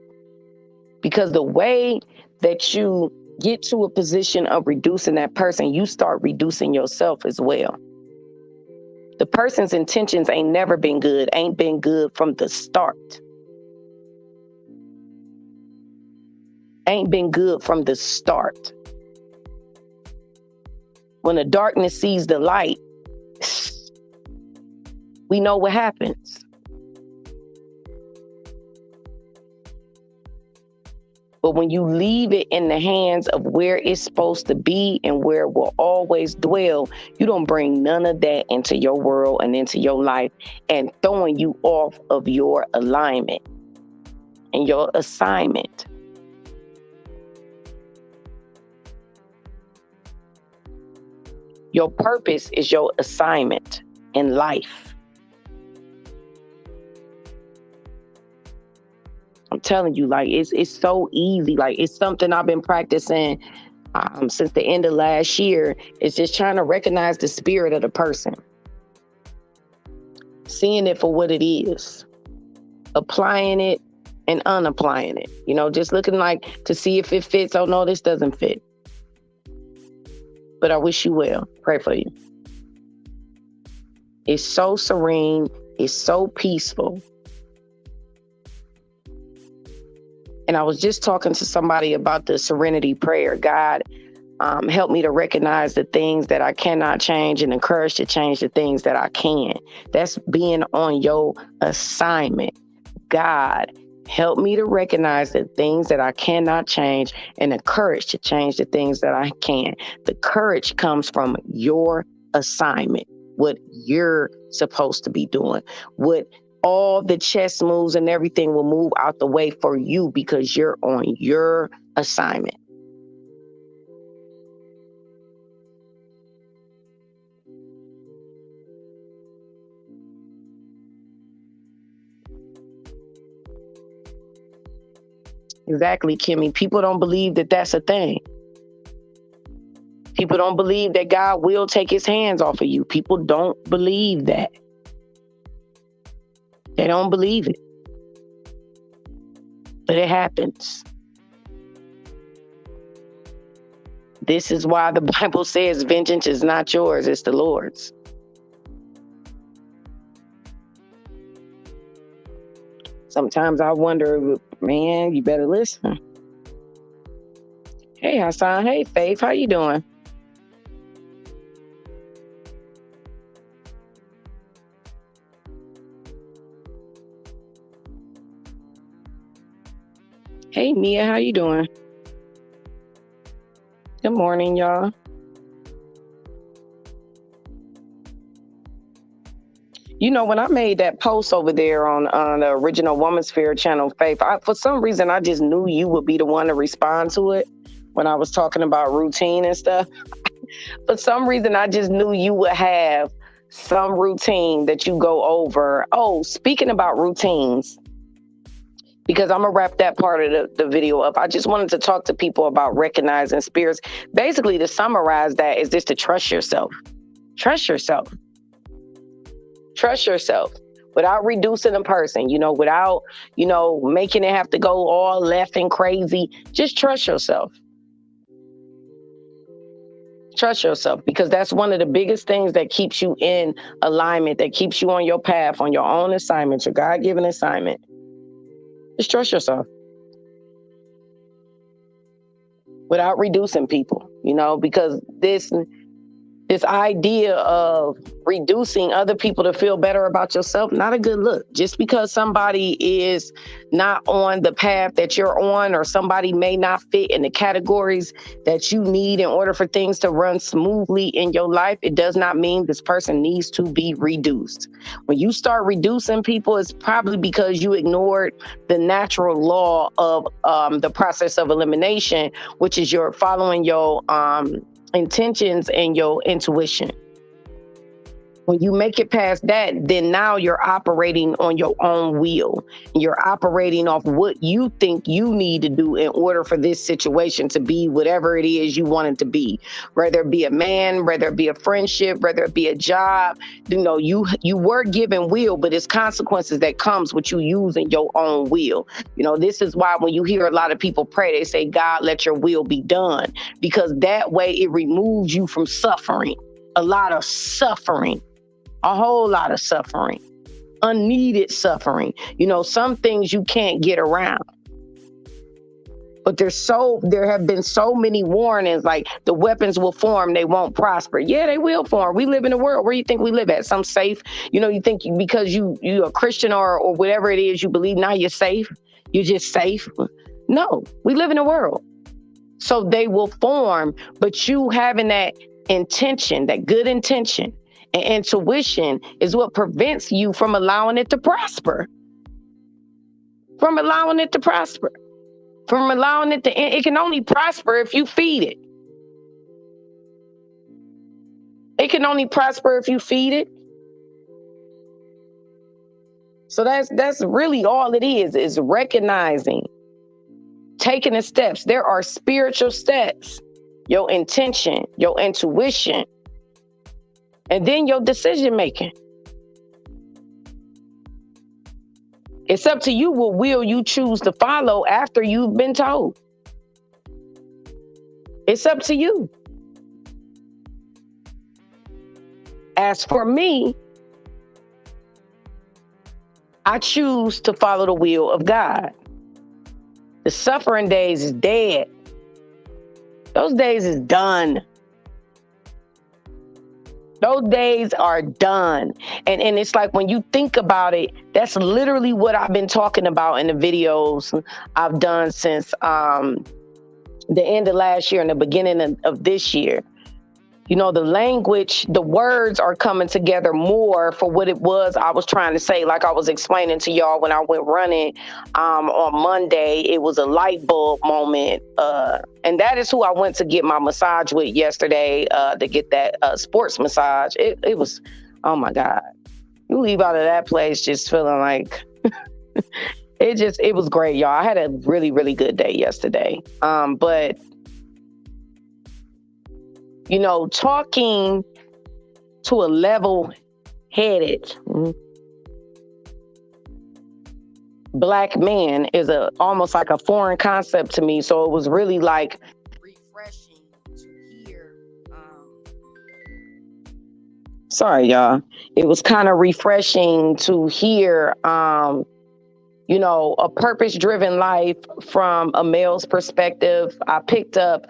Because the way that you get to a position of reducing that person, you start reducing yourself as well. The person's intentions ain't never been good, ain't been good from the start. Ain't been good from the start. When the darkness sees the light, we know what happens. But when you leave it in the hands of where it's supposed to be and where it will always dwell, you don't bring none of that into your world and into your life and throwing you off of your alignment and your assignment. Your purpose is your assignment in life. I'm telling you, like, it's so easy. Like, it's something I've been practicing since the end of last year. It's just trying to recognize the spirit of the person. seeing it for what it is, applying it and unapplying it. Just looking like to see if it fits. Oh no, this doesn't fit. But I wish you well. Pray for you. It's so serene. It's so peaceful. And I was just talking to somebody about the serenity prayer. God, help me to recognize the things that I cannot change and encourage to change the things that I can. That's being on your assignment. God, help me to recognize the things that I cannot change and the courage to change the things that I can. The courage comes from your assignment, what you're supposed to be doing, what all the chess moves and everything will move out the way for you because you're on your assignment. Exactly, Kimmy. People don't believe that that's a thing. People don't believe that God will take his hands off of you. People don't believe that. They don't believe it. But it happens. This is why the Bible says vengeance is not yours, it's the Lord's. Sometimes I wonder, man, you better listen. Hey, Hassan. Hey, Faith. How you doing? Hey, Mia. How you doing? Good morning, y'all. When I made that post over there on the original Womansphere channel, Faith, for some reason, I just knew you would be the one to respond to it when I was talking about routine and stuff. For some reason, I just knew you would have some routine that you go over. Oh, speaking about routines, because I'm going to wrap that part of the video up. I just wanted to talk to people about recognizing spirits. Basically, to summarize that is just to trust yourself. Trust yourself. Trust yourself without reducing a person, without, making it have to go all left and crazy. Just trust yourself. Trust yourself, because that's one of the biggest things that keeps you in alignment, that keeps you on your path, on your own assignment, your God-given assignment. Just trust yourself without reducing people, because this idea of reducing other people to feel better about yourself, not a good look. Just because somebody is not on the path that you're on, or somebody may not fit in the categories that you need in order for things to run smoothly in your life, it does not mean this person needs to be reduced. When you start reducing people, it's probably because you ignored the natural law of the process of elimination, which is you're following your intentions and your intuition. When you make it past that, then now you're operating on your own will. You're operating off what you think you need to do in order for this situation to be whatever it is you want it to be. Whether it be a man, whether it be a friendship, whether it be a job, you were given will, but it's consequences that comes with you using your own will. This is why when you hear a lot of people pray, they say, God, let your will be done, because that way it removes you from suffering, a lot of suffering. A whole lot of suffering, unneeded suffering. Some things you can't get around. But there have been so many warnings, like the weapons will form, they won't prosper. Yeah, they will form. We live in a world. Where you think we live at? Some safe, you think because you're a Christian or whatever it is you believe, now you're safe. You're just safe. No, we live in a world. So they will form, but you having that intention, that good intention, and intuition is what prevents you from allowing it to prosper. From allowing it to prosper. From allowing it to, it can only prosper if you feed it. It can only prosper if you feed it. So that's really all it is recognizing, taking the steps. There are spiritual steps. Your intention, your intuition, and then your decision making. It's up to you what will you choose to follow after you've been told. It's up to you. As for me, I choose to follow the will of God. The suffering days is dead. Those days is done. Those days are done. And it's like when you think about it, that's literally what I've been talking about in the videos I've done since the end of last year and the beginning of this year. You know, the language, the words are coming together more for what it was I was trying to say. Like I was explaining to y'all when I went running on Monday, it was a light bulb moment. And that is who I went to get my massage with yesterday, to get that sports massage. It was, oh my God. You leave out of that place just feeling like it was great, y'all. I had a really, really good day yesterday. But you know, talking to a level-headed Black man is almost like a foreign concept to me. So it was really like refreshing to hear. Sorry, y'all. It was kind of refreshing to hear, you know, a purpose-driven life from a male's perspective. I picked up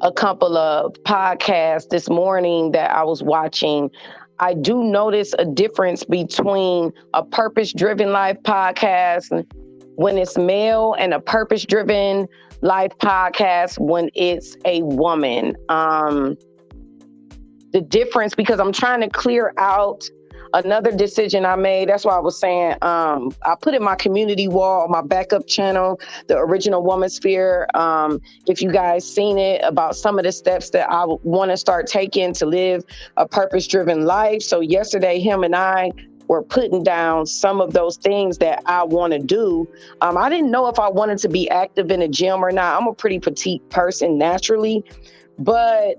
a couple of podcasts this morning that I was watching. I do notice a difference between a purpose-driven life podcast when it's male and a purpose-driven life podcast when it's a woman. The difference, because I'm trying to clear out another decision I made. That's why I was saying, I put in my community wall, my backup channel, the Original Womansphere. If you guys seen it, about some of the steps that I want to start taking to live a purpose-driven life. So yesterday, him and I were putting down some of those things that I want to do. I didn't know if I wanted to be active in a gym or not. I'm a pretty petite person naturally, but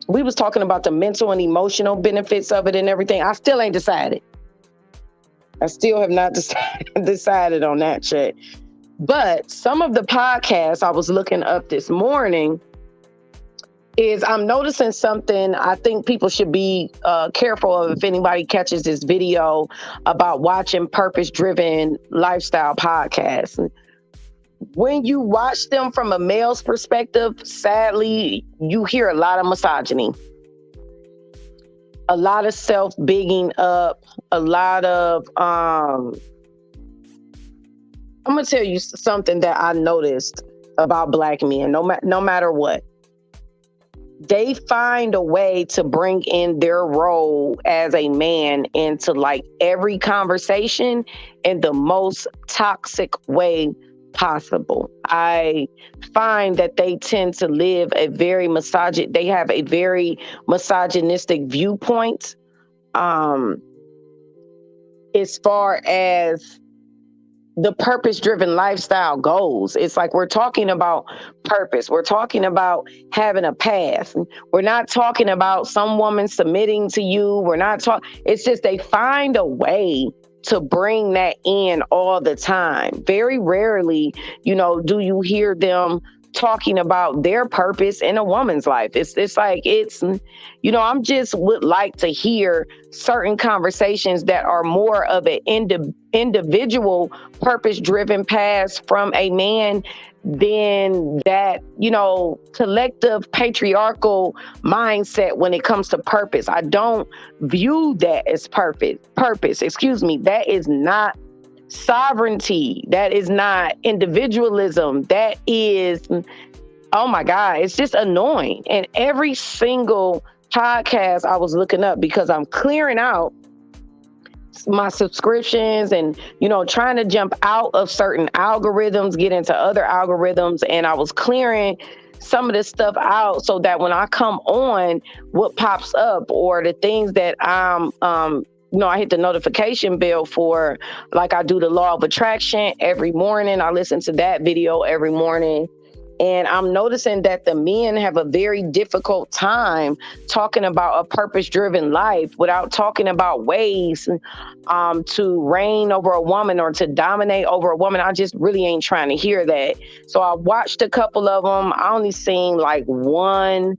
we was talking about the mental and emotional benefits of it and everything. I still ain't decided. I still have not decided on that shit. But some of the podcasts I was looking up this morning is I'm noticing something I think people should be careful of if anybody catches this video about watching purpose-driven lifestyle podcasts. When you watch them from a male's perspective, sadly, you hear a lot of misogyny, a lot of self-bigging up, a lot of, I'm going to tell you something that I noticed about Black men, no matter what. They find a way to bring in their role as a man into like every conversation in the most toxic way possible. I find that they tend to live they have a very misogynistic viewpoint as far as the purpose-driven lifestyle goes. It's like we're talking about purpose. We're talking about having a path. We're not talking about some woman submitting to you. It's just they find a way to bring that in all the time. Very rarely, do you hear them talking about their purpose in a woman's life. It's like, I'm just would like to hear certain conversations that are more of an individual purpose-driven path from a man than that, collective patriarchal mindset when it comes to purpose. I don't view that as purpose. That is not sovereignty. That is not individualism. That is, oh my God, it's just annoying. And every single podcast I was looking up, because I'm clearing out my subscriptions and, trying to jump out of certain algorithms, get into other algorithms. And I was clearing some of this stuff out so that when I come on, what pops up or the things that I hit the notification bell for, like I do the law of attraction every morning. I listen to that video every morning. And I'm noticing that the men have a very difficult time talking about a purpose driven life without talking about ways to reign over a woman or to dominate over a woman. I just really ain't trying to hear that. So I watched a couple of them. I only seen like one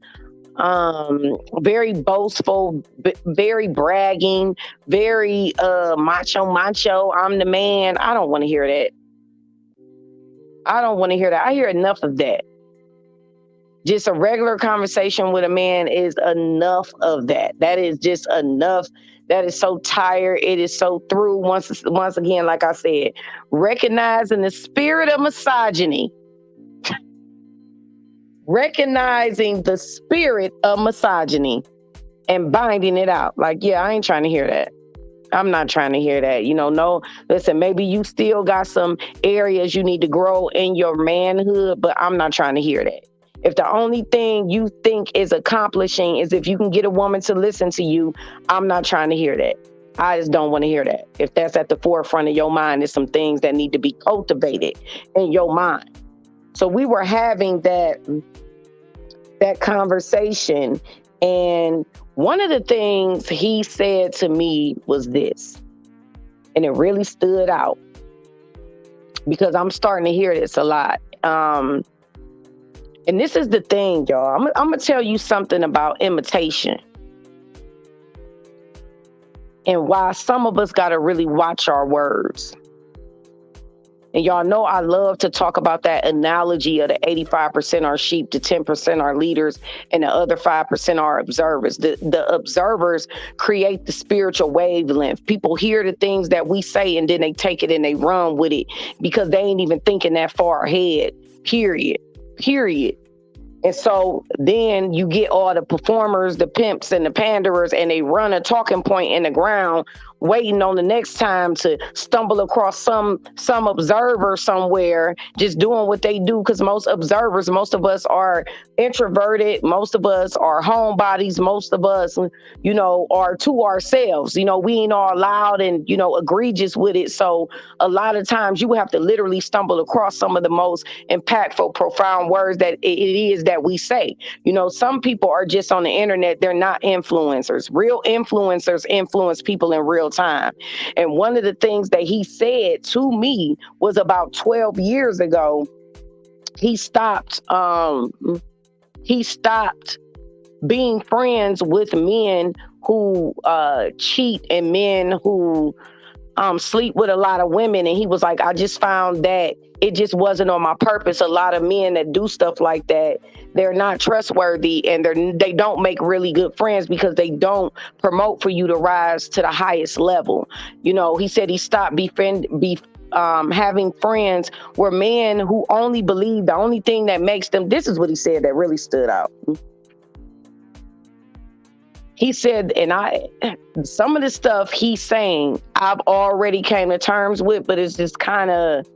very boastful, very bragging, very macho. I'm the man. I don't want to hear that. I don't want to hear that. I hear enough of that. Just a regular conversation with a man is enough of that. That is just enough. That is so tired. It is so through. Once again, like I said, recognizing the spirit of misogyny. Recognizing the spirit of misogyny and binding it out. Like, yeah, I ain't trying to hear that. I'm not trying to hear that. No, listen, maybe you still got some areas you need to grow in your manhood, but I'm not trying to hear that. If the only thing you think is accomplishing is if you can get a woman to listen to you, I'm not trying to hear that. I just don't want to hear that. If that's at the forefront of your mind, there's some things that need to be cultivated in your mind. So we were having that conversation, and one of the things he said to me was this, and it really stood out because I'm starting to hear this a lot. And this is the thing, y'all. I'm going to tell you something about imitation and why some of us got to really watch our words. And y'all know I love to talk about that analogy of the 85% are sheep, the 10% are leaders, and the other 5% are observers. The observers create the spiritual wavelength. People hear the things that we say and then they take it and they run with it because they ain't even thinking that far ahead, period. And so then you get all the performers, the pimps and the panderers, and they run a talking point in the ground, waiting on the next time to stumble across some observer somewhere, just doing what they do. Because most observers, most of us are introverted, most of us are homebodies, most of us, are to ourselves. We ain't all loud and, egregious with it. So a lot of times you have to literally stumble across some of the most impactful, profound words that it is that we say. Some people are just on the internet. They're not influencers. Real influencers influence people in real time. And one of the things that he said to me was about 12 years ago, he stopped being friends with men who cheat and men who sleep with a lot of women. And he was like, I just found that it just wasn't on my purpose. A lot of men that do stuff like that, they're not trustworthy and they don't make really good friends because they don't promote for you to rise to the highest level. He said he stopped having friends where men who only believe the only thing that makes them, this is what he said that really stood out. He said, some of the stuff he's saying, I've already came to terms with, but it's just kind of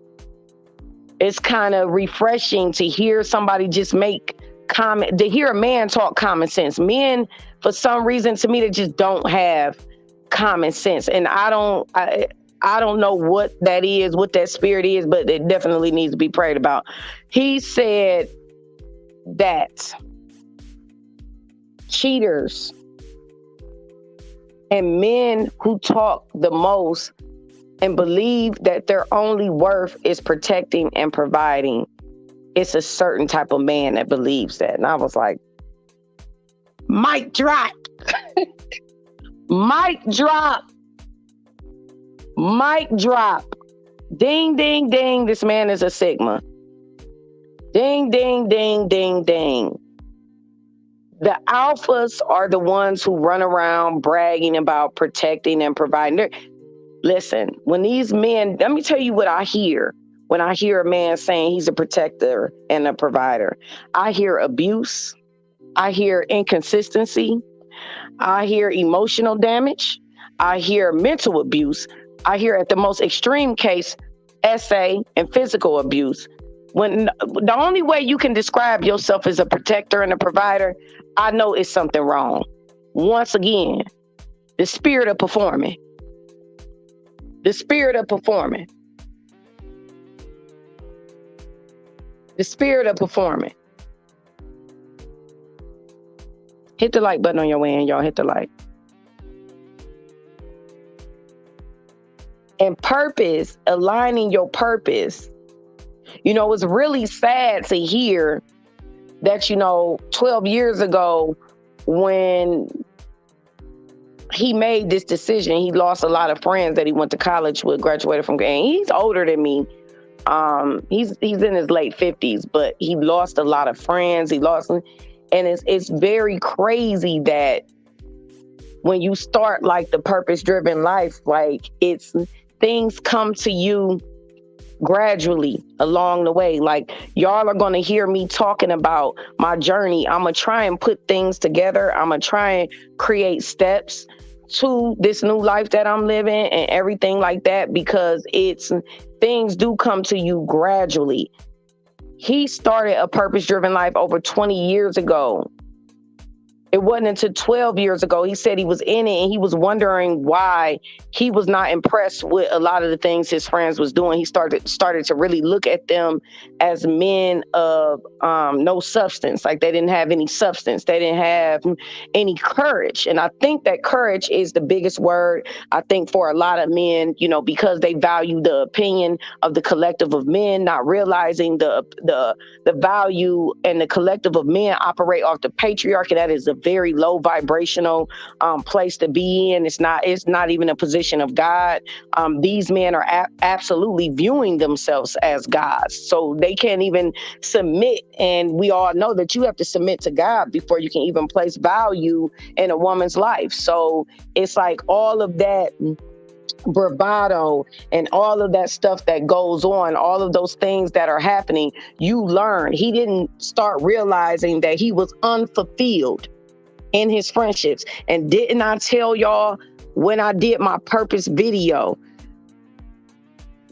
refreshing to hear somebody just make comment, to hear a man talk common sense. Men, for some reason, to me, they just don't have common sense. And I don't know what that is, what that spirit is, but it definitely needs to be prayed about. He said that cheaters and men who talk the most and believe that their only worth is protecting and providing, it's a certain type of man that believes that. And I was like, mic drop. Mic drop. Mic drop. Ding, ding, ding. This man is a Sigma. Ding, ding, ding, ding, ding. The alphas are the ones who run around bragging about protecting and providing. Listen, when these men, let me tell you what I hear when I hear a man saying he's a protector and a provider. I hear abuse. I hear inconsistency. I hear emotional damage. I hear mental abuse. I hear, at the most extreme case, SA and physical abuse. When the only way you can describe yourself as a protector and a provider, I know it's something wrong. Once again, the spirit of performing. The spirit of performing. The spirit of performing. Hit the like button on your way in, y'all. Hit the like. And purpose, aligning your purpose. You know, it's really sad to hear that, 12 years ago, when he made this decision, he lost a lot of friends that he went to college with, graduated from, and he's older than me. He's in his late 50s, but he lost a lot of friends. And it's very crazy that when you start like the purpose-driven life, like things come to you gradually along the way. Like, y'all are going to hear me talking about my journey. I'm going to try and put things together. I'm going to try and create steps to this new life that I'm living and everything like that, because things do come to you gradually. He started a purpose-driven life over 20 years ago. It wasn't until 12 years ago, he said he was in it and he was wondering why he was not impressed with a lot of the things his friends was doing. He started to really look at them as men of no substance, like they didn't have any substance. They didn't have any courage. And I think that courage is the biggest word, I think, for a lot of men, because they value the opinion of the collective of men, not realizing the value and the collective of men operate off the patriarchy. That is a very low vibrational place to be in. It's not even a position of God. These men are absolutely viewing themselves as gods, so they can't even submit. And we all know that you have to submit to God before you can even place value in a woman's life. So it's like all of that bravado and all of that stuff that goes on, all of those things that are happening, you learn. He didn't start realizing that he was unfulfilled in his friendships. And didn't I tell y'all when I did my purpose video,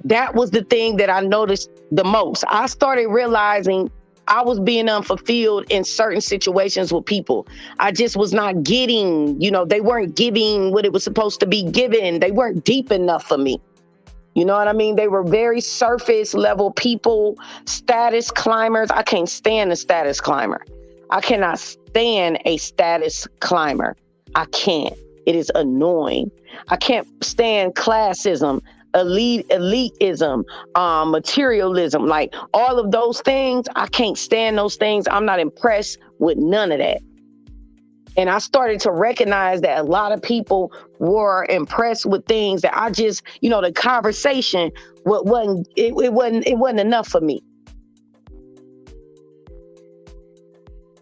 that was the thing that I noticed the most. I started realizing I was being unfulfilled in certain situations with people. I just was not getting, they weren't giving what it was supposed to be given. They weren't deep enough for me. You know what I mean? They were very surface level people, status climbers. I can't stand a status climber. I cannot stand a status climber. I can't. It is annoying. I can't stand classism, elitism, materialism, like all of those things. I can't stand those things. I'm not impressed with none of that. And I started to recognize that a lot of people were impressed with things that I just, the conversation wasn't enough for me.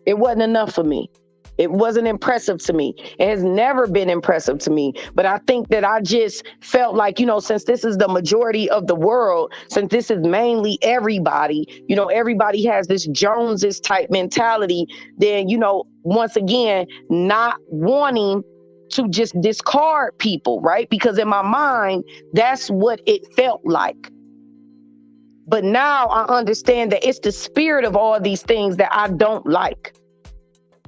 It wasn't enough for me. It wasn't impressive to me. It has never been impressive to me. But I think that I just felt like, since this is the majority of the world, since this is mainly everybody, everybody has this Joneses type mentality, then, once again, not wanting to just discard people, right? Because in my mind, that's what it felt like. But now I understand that it's the spirit of all these things that I don't like.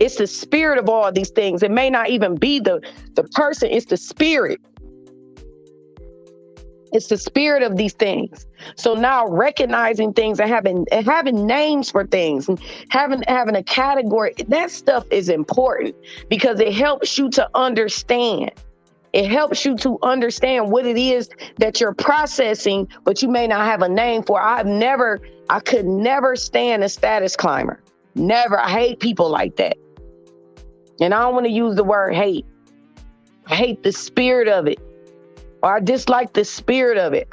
It's the spirit of all these things. It may not even be the person. It's the spirit. It's the spirit of these things. So now recognizing things and having names for things and having a category, that stuff is important because it helps you to understand. It helps you to understand what it is that you're processing, but you may not have a name for. I could never stand a status climber. Never. I hate people like that. And I don't want to use the word hate. I hate the spirit of it. Or I dislike the spirit of it.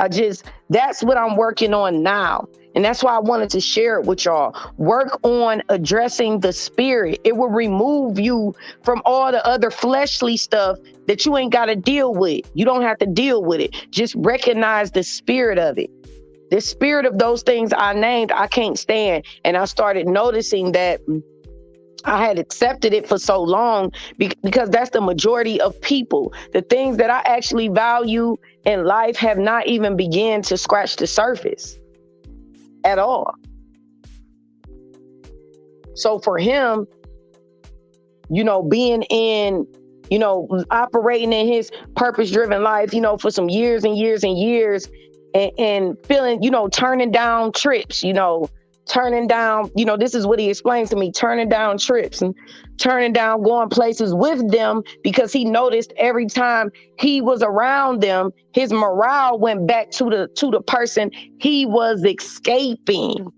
That's what I'm working on now. And that's why I wanted to share it with y'all. Work on addressing the spirit. It will remove you from all the other fleshly stuff that you ain't got to deal with. You don't have to deal with it. Just recognize the spirit of it. The spirit of those things I named, I can't stand. And I started noticing that I had accepted it for so long because that's the majority of people. The things that I actually value in life have not even begun to scratch the surface at all. So for him, being in, operating in his purpose-driven life, for some years and years and years and feeling, turning down trips, turning down, this is what he explains to me, turning down trips and turning down going places with them because he noticed every time he was around them, his morale went back to the person he was escaping.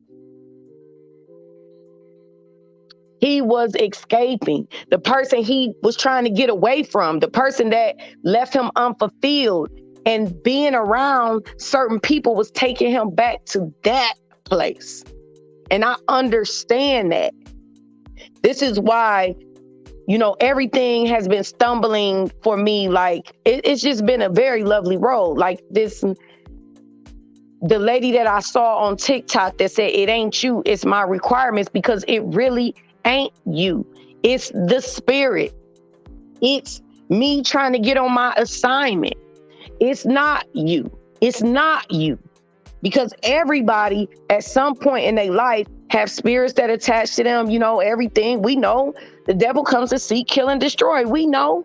He was escaping. The person he was trying to get away from, the person that left him unfulfilled, and being around certain people was taking him back to that place. And I understand that. This is why, everything has been stumbling for me. Like, it's just been a very lovely road. Like the lady that I saw on TikTok that said, it ain't you, it's my requirements, because it really ain't you. It's the spirit. It's me trying to get on my assignment. It's not you. It's not you. Because everybody at some point in their life have spirits that attach to them, everything. We know the devil comes to seek, kill, and destroy. We know.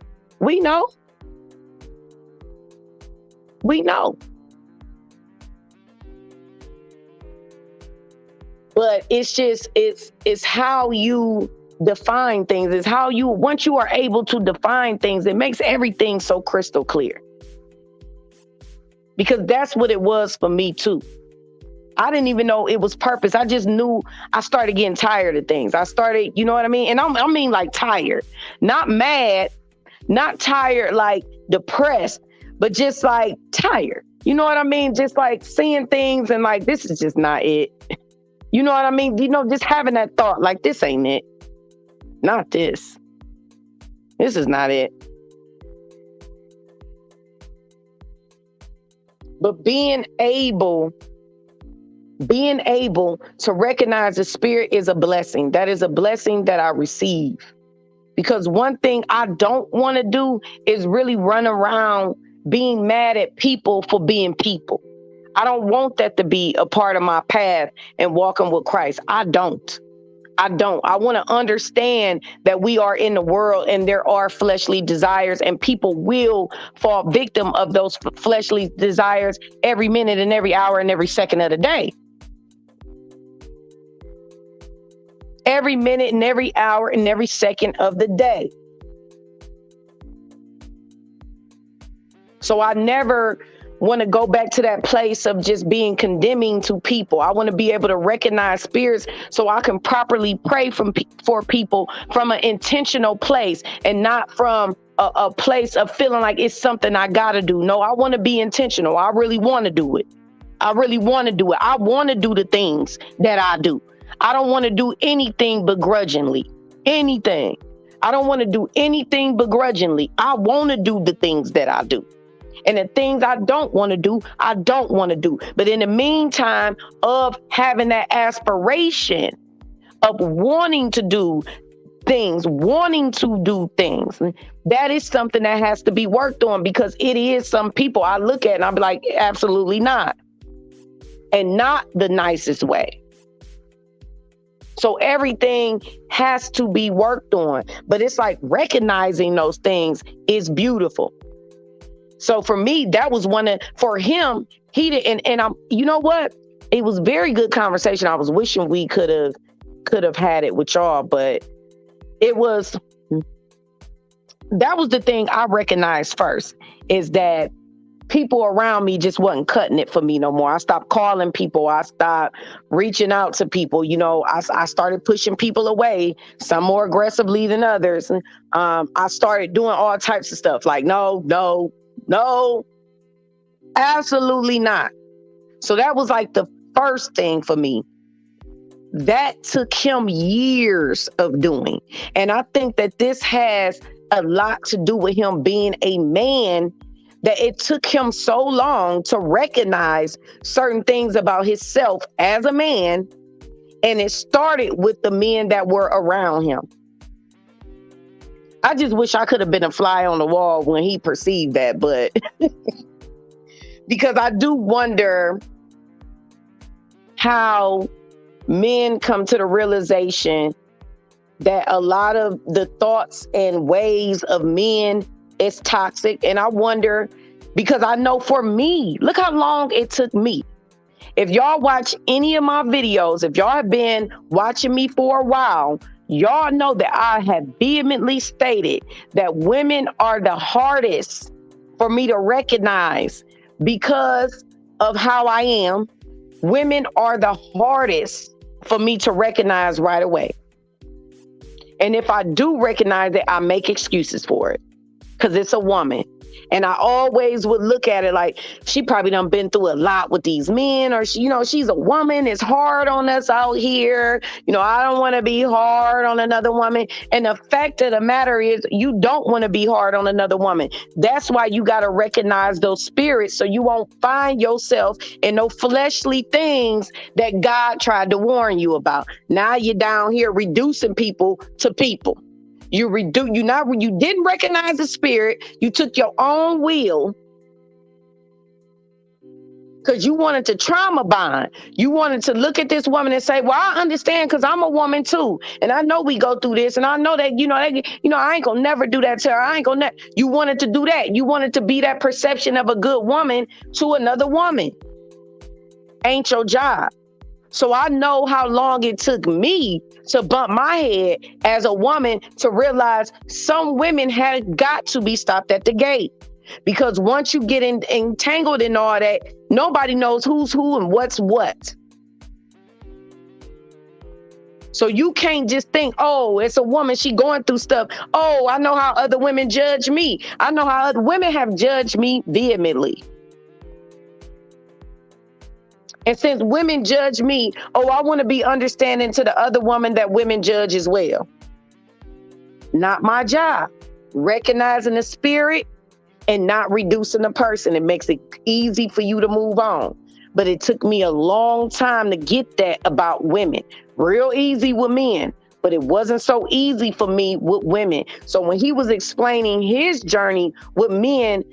But it's how you define things. It's how once you are able to define things, it makes everything so crystal clear. Because that's what it was for me too. I didn't even know it was purpose. I just knew I started getting tired of things. I started, you know what I mean? And I mean like tired, not mad, not tired, like depressed, but just like tired. You know what I mean? Just like seeing things and like, this is just not it. You know what I mean? Just having that thought, like, this ain't it. Not this. This is not it. But being able to recognize the spirit is a blessing. That is a blessing that I receive. Because one thing I don't want to do is really run around being mad at people for being people. I don't want that to be a part of my path and walking with Christ. I don't. I want to understand that we are in the world and there are fleshly desires, and people will fall victim of those fleshly desires every minute and every hour and every second of the day. Every minute and every hour and every second of the day. So I never want to go back to that place of just being condemning to people. I want to be able to recognize spirits so I can properly pray for people from an intentional place and not from a place of feeling like it's something I got to do. No, I want to be intentional. I really want to do it. I want to do the things that I do. I don't want to do anything begrudgingly. Anything. I don't want to do anything begrudgingly. I want to do the things that I do. And the things I don't want to do, I don't want to do. But in the meantime of having that aspiration of wanting to do things, that is something that has to be worked on, because it is some people I look at and I'll be like, absolutely not. And not the nicest way. So everything has to be worked on. But it's like recognizing those things is beautiful. So for me, that was for him, he did, and I'm, you know what? It was very good conversation. I was wishing we could have had it with y'all, but that was the thing I recognized first, is that people around me just wasn't cutting it for me no more. I stopped calling people. I stopped reaching out to people. I started pushing people away, some more aggressively than others. And I started doing all types of stuff like, no, absolutely not. So that was like the first thing for me. That took him years of doing. And I think that this has a lot to do with him being a man, that it took him so long to recognize certain things about himself as a man. And it started with the men that were around him. I just wish I could have been a fly on the wall when he perceived that, but because I do wonder how men come to the realization that a lot of the thoughts and ways of men is toxic. And I wonder, because I know for me, look how long it took me. If y'all watch any of my videos, if y'all have been watching me for a while, y'all know that I have vehemently stated that women are the hardest for me to recognize because of how I am. Women are the hardest for me to recognize right away. And if I do recognize it, I make excuses for it because it's a woman. And I always would look at it like she probably done been through a lot with these men, or she's a woman. It's hard on us out here. I don't want to be hard on another woman. And the fact of the matter is, you don't want to be hard on another woman. That's why you got to recognize those spirits so you won't find yourself in those fleshly things that God tried to warn you about. Now you're down here reducing people to people. You didn't recognize the spirit. You took your own will because you wanted to trauma bond. You wanted to look at this woman and say, well, I understand because I'm a woman too. And I know we go through this. And I know that, I ain't gonna never do that to her. You wanted to do that. You wanted to be that perception of a good woman to another woman. Ain't your job. So I know how long it took me to bump my head as a woman to realize some women had got to be stopped at the gate. Because once you get entangled in all that, nobody knows who's who and what's what. So you can't just think, oh, it's a woman, she going through stuff. Oh, I know how other women judge me. I know how other women have judged me vehemently. And since women judge me, I want to be understanding to the other woman that women judge as well. Not my job. Recognizing the spirit and not reducing the person. It makes it easy for you to move on. But it took me a long time to get that about women. Real easy with men, but it wasn't so easy for me with women. So when he was explaining his journey with men,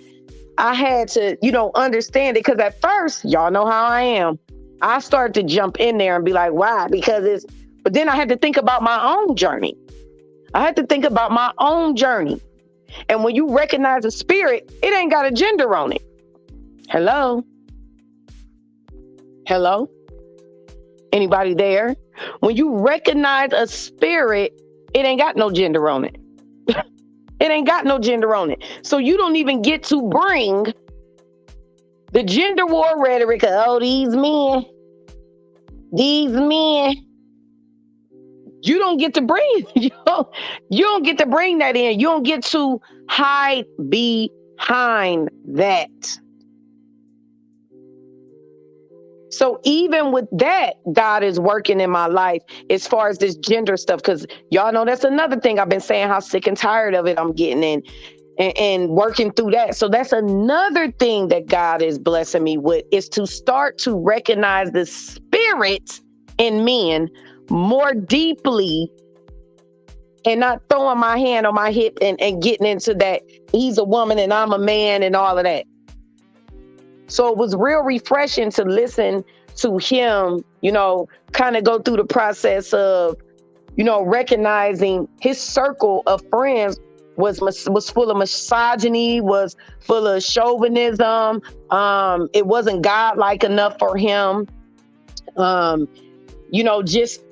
I had to, understand it, because at first, y'all know how I am. I started to jump in there and be like, why? But then I had to think about my own journey. And when you recognize a spirit, it ain't got a gender on it. Hello? Anybody there? When you recognize a spirit, it ain't got no gender on it. It ain't got no gender on it. So you don't even get to bring the gender war rhetoric of, these men. You don't get to bring, you don't get to bring that in. You don't get to hide behind that. So even with that, God is working in my life as far as this gender stuff, because y'all know that's another thing I've been saying, how sick and tired of it I'm getting in and working through that. So that's another thing that God is blessing me with, is to start to recognize the spirit in men more deeply and not throwing my hand on my hip and getting into that he's a woman and I'm a man and all of that. So it was real refreshing to listen to him, kind of go through the process of, recognizing his circle of friends was full of misogyny, was full of chauvinism. It wasn't God-like enough for him. Just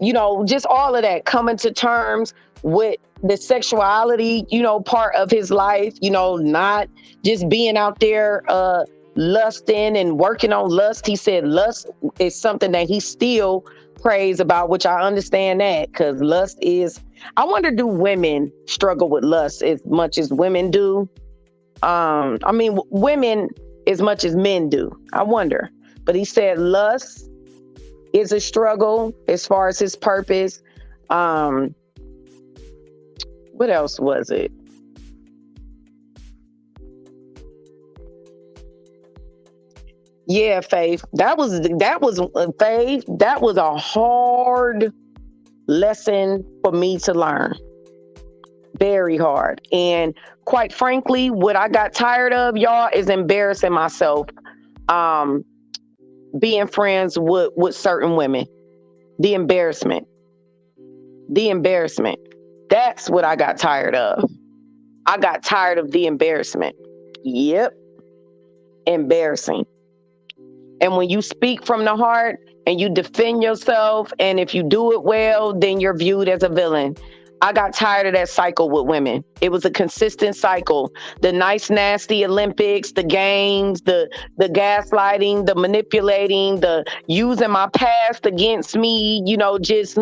all of that, coming to terms with the sexuality, part of his life, not just being out there, lusting and working on lust. He said lust is something that he still prays about, which I understand that, because lust is, I wonder, do women struggle with lust as much as women do? Women as much as men do, I wonder. But he said lust is a struggle as far as his purpose. What else was it? Yeah, Faith. That was Faith. That was a hard lesson for me to learn. Very hard. And quite frankly, what I got tired of, y'all, is embarrassing myself. Being friends with certain women. The embarrassment. That's what I got tired of. I got tired of the embarrassment. Yep. Embarrassing. And when you speak from the heart and you defend yourself, and if you do it well, then you're viewed as a villain. I got tired of that cycle with women. It was a consistent cycle. The nice, nasty Olympics, the games, the gaslighting, the manipulating, the using my past against me, just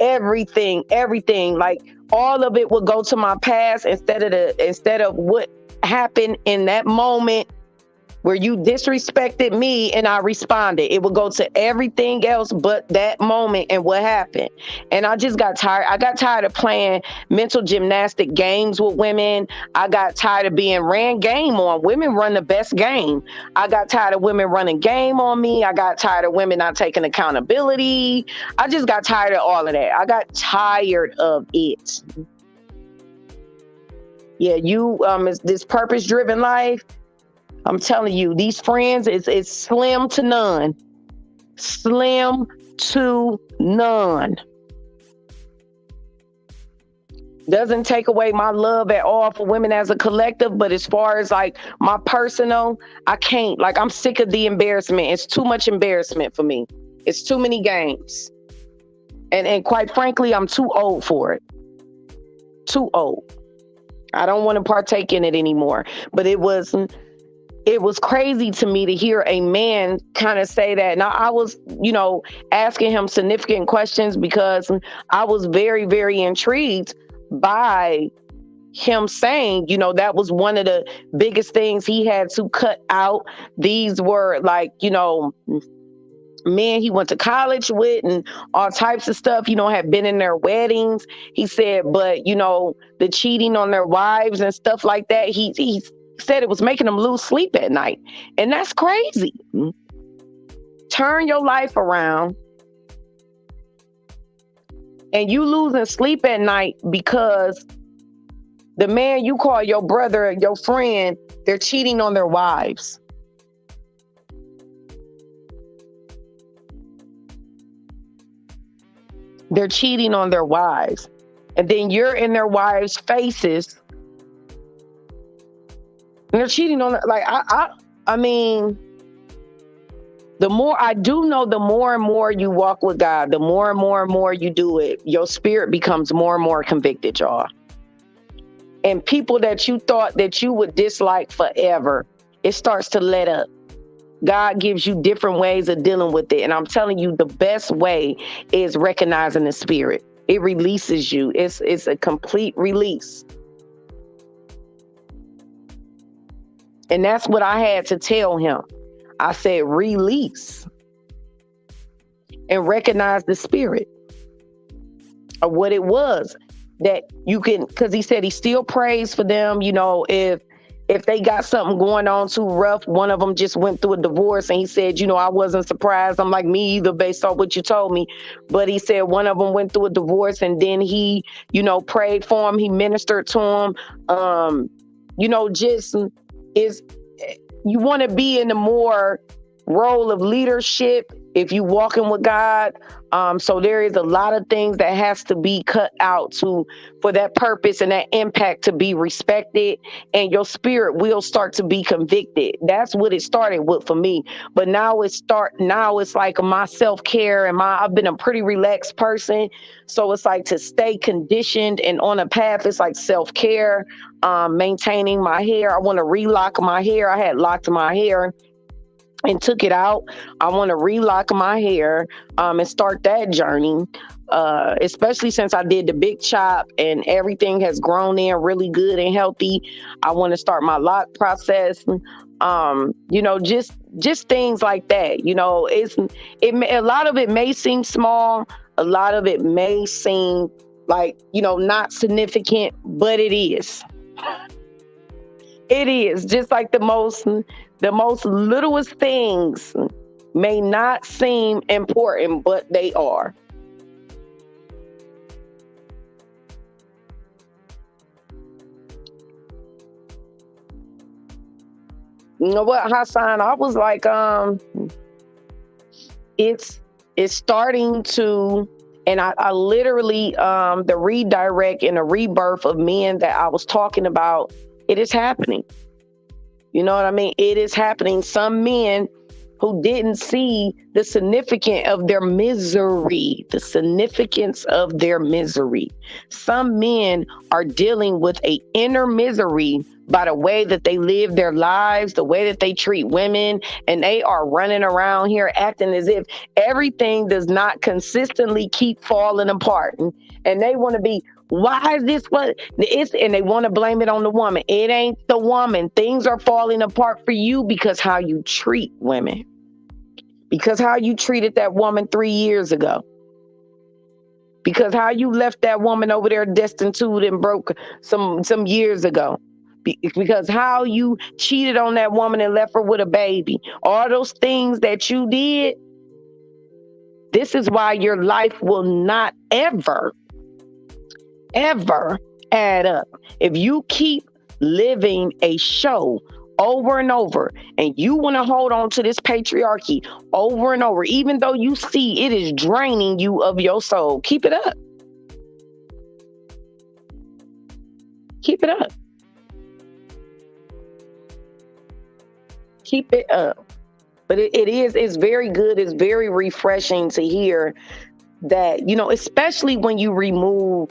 everything. Like all of it would go to my past instead of what happened in that moment where you disrespected me and I responded. It would go to everything else but that moment and what happened. And I just got tired. I got tired of playing mental gymnastic games with women. I got tired of being ran game on. Women run the best game. I got tired of women running game on me. I got tired of women not taking accountability. I just got tired of all of that. I got tired of it. Yeah, it's this purpose-driven life. I'm telling you, these friends, it's slim to none. Slim to none. Doesn't take away my love at all for women as a collective, but as far as like my personal, I can't. Like, I'm sick of the embarrassment. It's too much embarrassment for me. It's too many games. And quite frankly, I'm too old for it. Too old. I don't want to partake in it anymore. But it was crazy to me to hear a man kind of say that. Now, I was, asking him significant questions because I was very, very intrigued by him saying, that was one of the biggest things he had to cut out. These were like, men he went to college with and all types of stuff, had been in their weddings. He said, but, the cheating on their wives and stuff like that, he said it was making them lose sleep at night. And that's crazy. Turn your life around and you losing sleep at night because the man you call your brother, your friend, they're cheating on their wives. They're cheating on their wives. And then you're in their wives' faces. And they're cheating on, like, I mean, the more I do know, the more and more you walk with God, the more and more you do it, your spirit becomes more and more convicted, y'all. And people that you thought that you would dislike forever, it starts to let up. God gives you different ways of dealing with it. And I'm telling you, the best way is recognizing the spirit. It releases you. It's a complete release. And that's what I had to tell him. I said, release and recognize the spirit of what it was that you can, because he said he still prays for them. If they got something going on too rough, one of them just went through a divorce and he said, I wasn't surprised. I'm like, me either, based on what you told me. But he said one of them went through a divorce and then he, prayed for him. He ministered to him. Just is, you want to be in the more role of leadership if you walking with God. So there is a lot of things that has to be cut out for that purpose and that impact to be respected, and your spirit will start to be convicted. That's what it started with for me. But now it's like my self-care and I've been a pretty relaxed person. So it's like to stay conditioned and on a path, it's like self-care, maintaining my hair. I want to relock my hair. I had locked my hair and took it out. I want to relock my hair and start that journey, especially since I did the big chop and everything has grown in really good and healthy. I want to start my lock process. Just things like that. A lot of it may seem small. A lot of it may seem like, not significant, but it is. It is just like the most littlest things may not seem important, but they are. You know what, Hassan? I was like, it's starting to, and I literally, the redirect and the rebirth of men that I was talking about, it is happening. You know what I mean? It is happening. Some men who didn't see the significance of their misery, the significance of their misery. Some men are dealing with an inner misery by the way that they live their lives, the way that they treat women, and they are running around here acting as if everything does not consistently keep falling apart. And they want to be, why is this what it's, and they want to blame it on the woman. It ain't the woman. Things are falling apart for you because how you treat women, because how you treated that woman 3 years ago, because how you left that woman over there destitute and broke some years ago, because how you cheated on that woman and left her with a baby. All those things that you did, this is why your life will not ever add up. If you keep living a show over and over, and you want to hold on to this patriarchy over and over, even though you see it is draining you of your soul, keep it up. Keep it up. Keep it up. But it's very good. It's very refreshing to hear that, especially when you remove,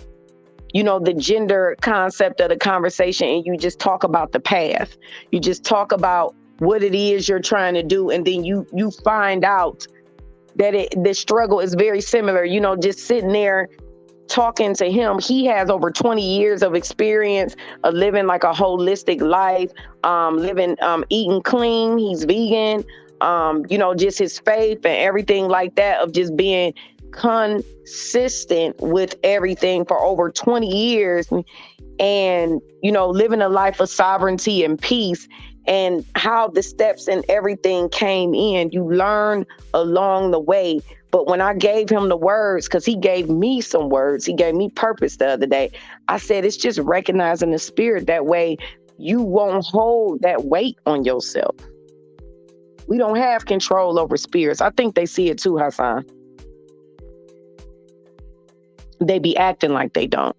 the gender concept of the conversation and you just talk about the path. You just talk about what it is you're trying to do. And then you find out that the struggle is very similar, just sitting there talking to him. He has over 20 years of experience of living like a holistic life, eating clean. He's vegan, just his faith and everything like that, of just being consistent with everything for over 20 years and, living a life of sovereignty and peace, and how the steps and everything came in. You learn along the way. But when I gave him the words, because he gave me some words, he gave me purpose the other day, I said, it's just recognizing the spirit. That way you won't hold that weight on yourself. We don't have control over spirits. I think they see it too, Hassan. They be acting like they don't.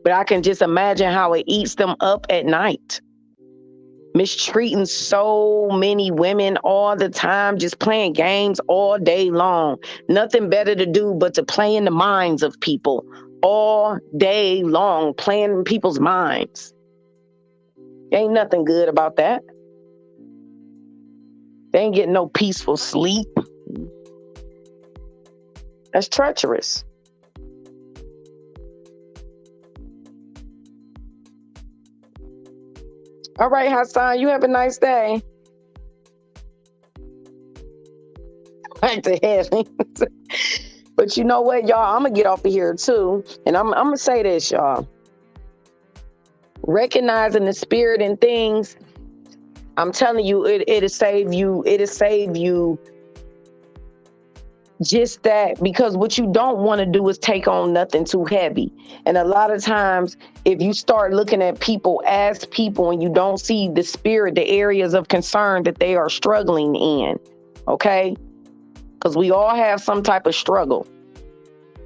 But I can just imagine how it eats them up at night. Mistreating so many women all the time, just playing games all day long. Nothing better to do but to play in the minds of people all day long, playing in people's minds. Ain't nothing good about that. They ain't getting no peaceful sleep. That's treacherous. All right, Hassan, you have a nice day. Back to heaven. But you know what, y'all? I'm going to get off of here too. And I'm going to say this, y'all. Recognizing the spirit in things, I'm telling you, it'll save you. It'll save you just that, because what you don't want to do is take on nothing too heavy. And a lot of times, if you start looking at people as people and you don't see the spirit, the areas of concern that they are struggling in, okay? Because we all have some type of struggle.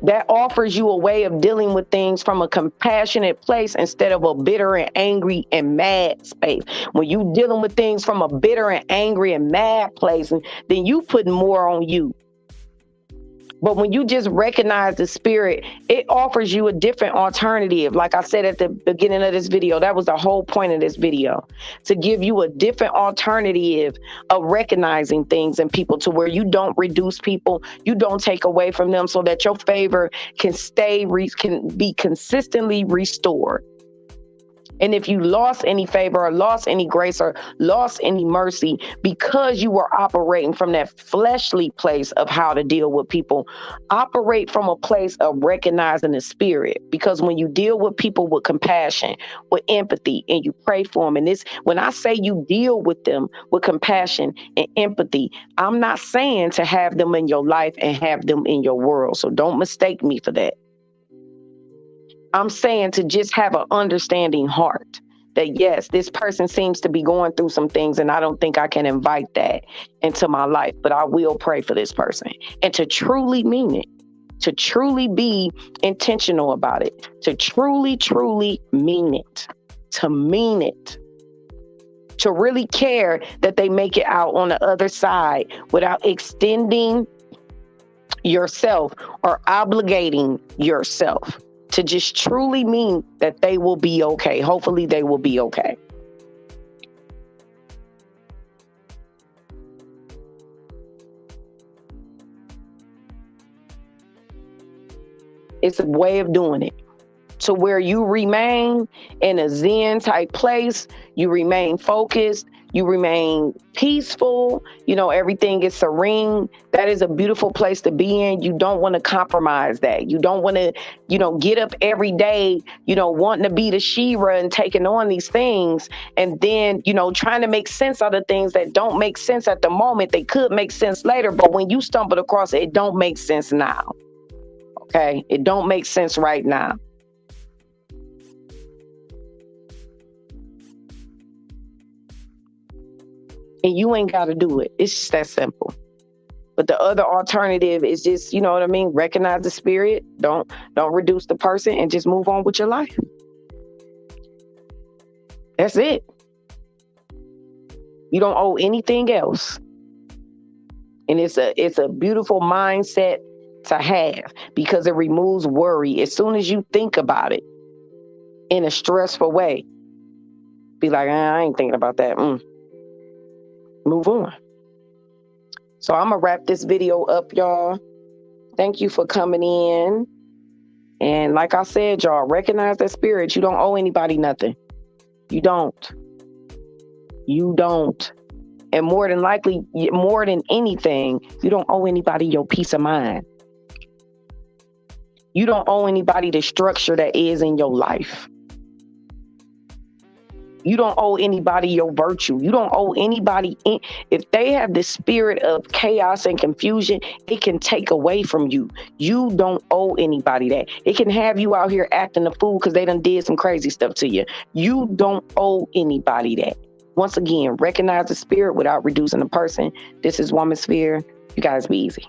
That offers you a way of dealing with things from a compassionate place instead of a bitter and angry and mad space. When you dealing with things from a bitter and angry and mad place, then you put more on you. But when you just recognize the spirit, it offers you a different alternative. Like I said at the beginning of this video, that was the whole point of this video, to give you a different alternative of recognizing things in people, to where you don't reduce people, you don't take away from them, so that your favor can can be consistently restored. And if you lost any favor or lost any grace or lost any mercy because you were operating from that fleshly place of how to deal with people, operate from a place of recognizing the spirit. Because when you deal with people with compassion, with empathy, and you pray for them, and this, when I say you deal with them with compassion and empathy, I'm not saying to have them in your life and have them in your world. So don't mistake me for that. I'm saying to just have an understanding heart that, yes, this person seems to be going through some things, and I don't think I can invite that into my life, but I will pray for this person. And to truly mean it, to truly be intentional about it, to truly, truly mean it, to mean it. to really care that they make it out on the other side without extending yourself or obligating yourself to just truly mean that they will be okay. Hopefully they will be okay. It's a way of doing it to where you remain in a Zen type place. You remain focused. You remain peaceful. You know, everything is serene. That is a beautiful place to be in. You don't want to compromise that. You don't want to, get up every day, wanting to be the Shira and taking on these things. And then, trying to make sense out of things that don't make sense at the moment. They could make sense later. But when you stumble across it, it don't make sense now. Okay? It don't make sense right now. And you ain't got to do it. It's just that simple. But the other alternative is just, recognize the spirit. Don't reduce the person and just move on with your life. That's it. You don't owe anything else. And it's a beautiful mindset to have because it removes worry. As soon as you think about it in a stressful way, be like, I ain't thinking about that. Move on. So I'm going to wrap this video up, y'all. Thank you for coming in. And like I said, y'all, recognize that spirit. You don't owe anybody nothing. You don't. You don't. And more than likely, more than anything, you don't owe anybody your peace of mind. You don't owe anybody the structure that is in your life. You don't owe anybody your virtue. You don't owe anybody. If they have the spirit of chaos and confusion, it can take away from you. You don't owe anybody that. It can have you out here acting a fool because they done did some crazy stuff to you. You don't owe anybody that. Once again, recognize the spirit without reducing the person. This is Woman Sphere. You guys be easy.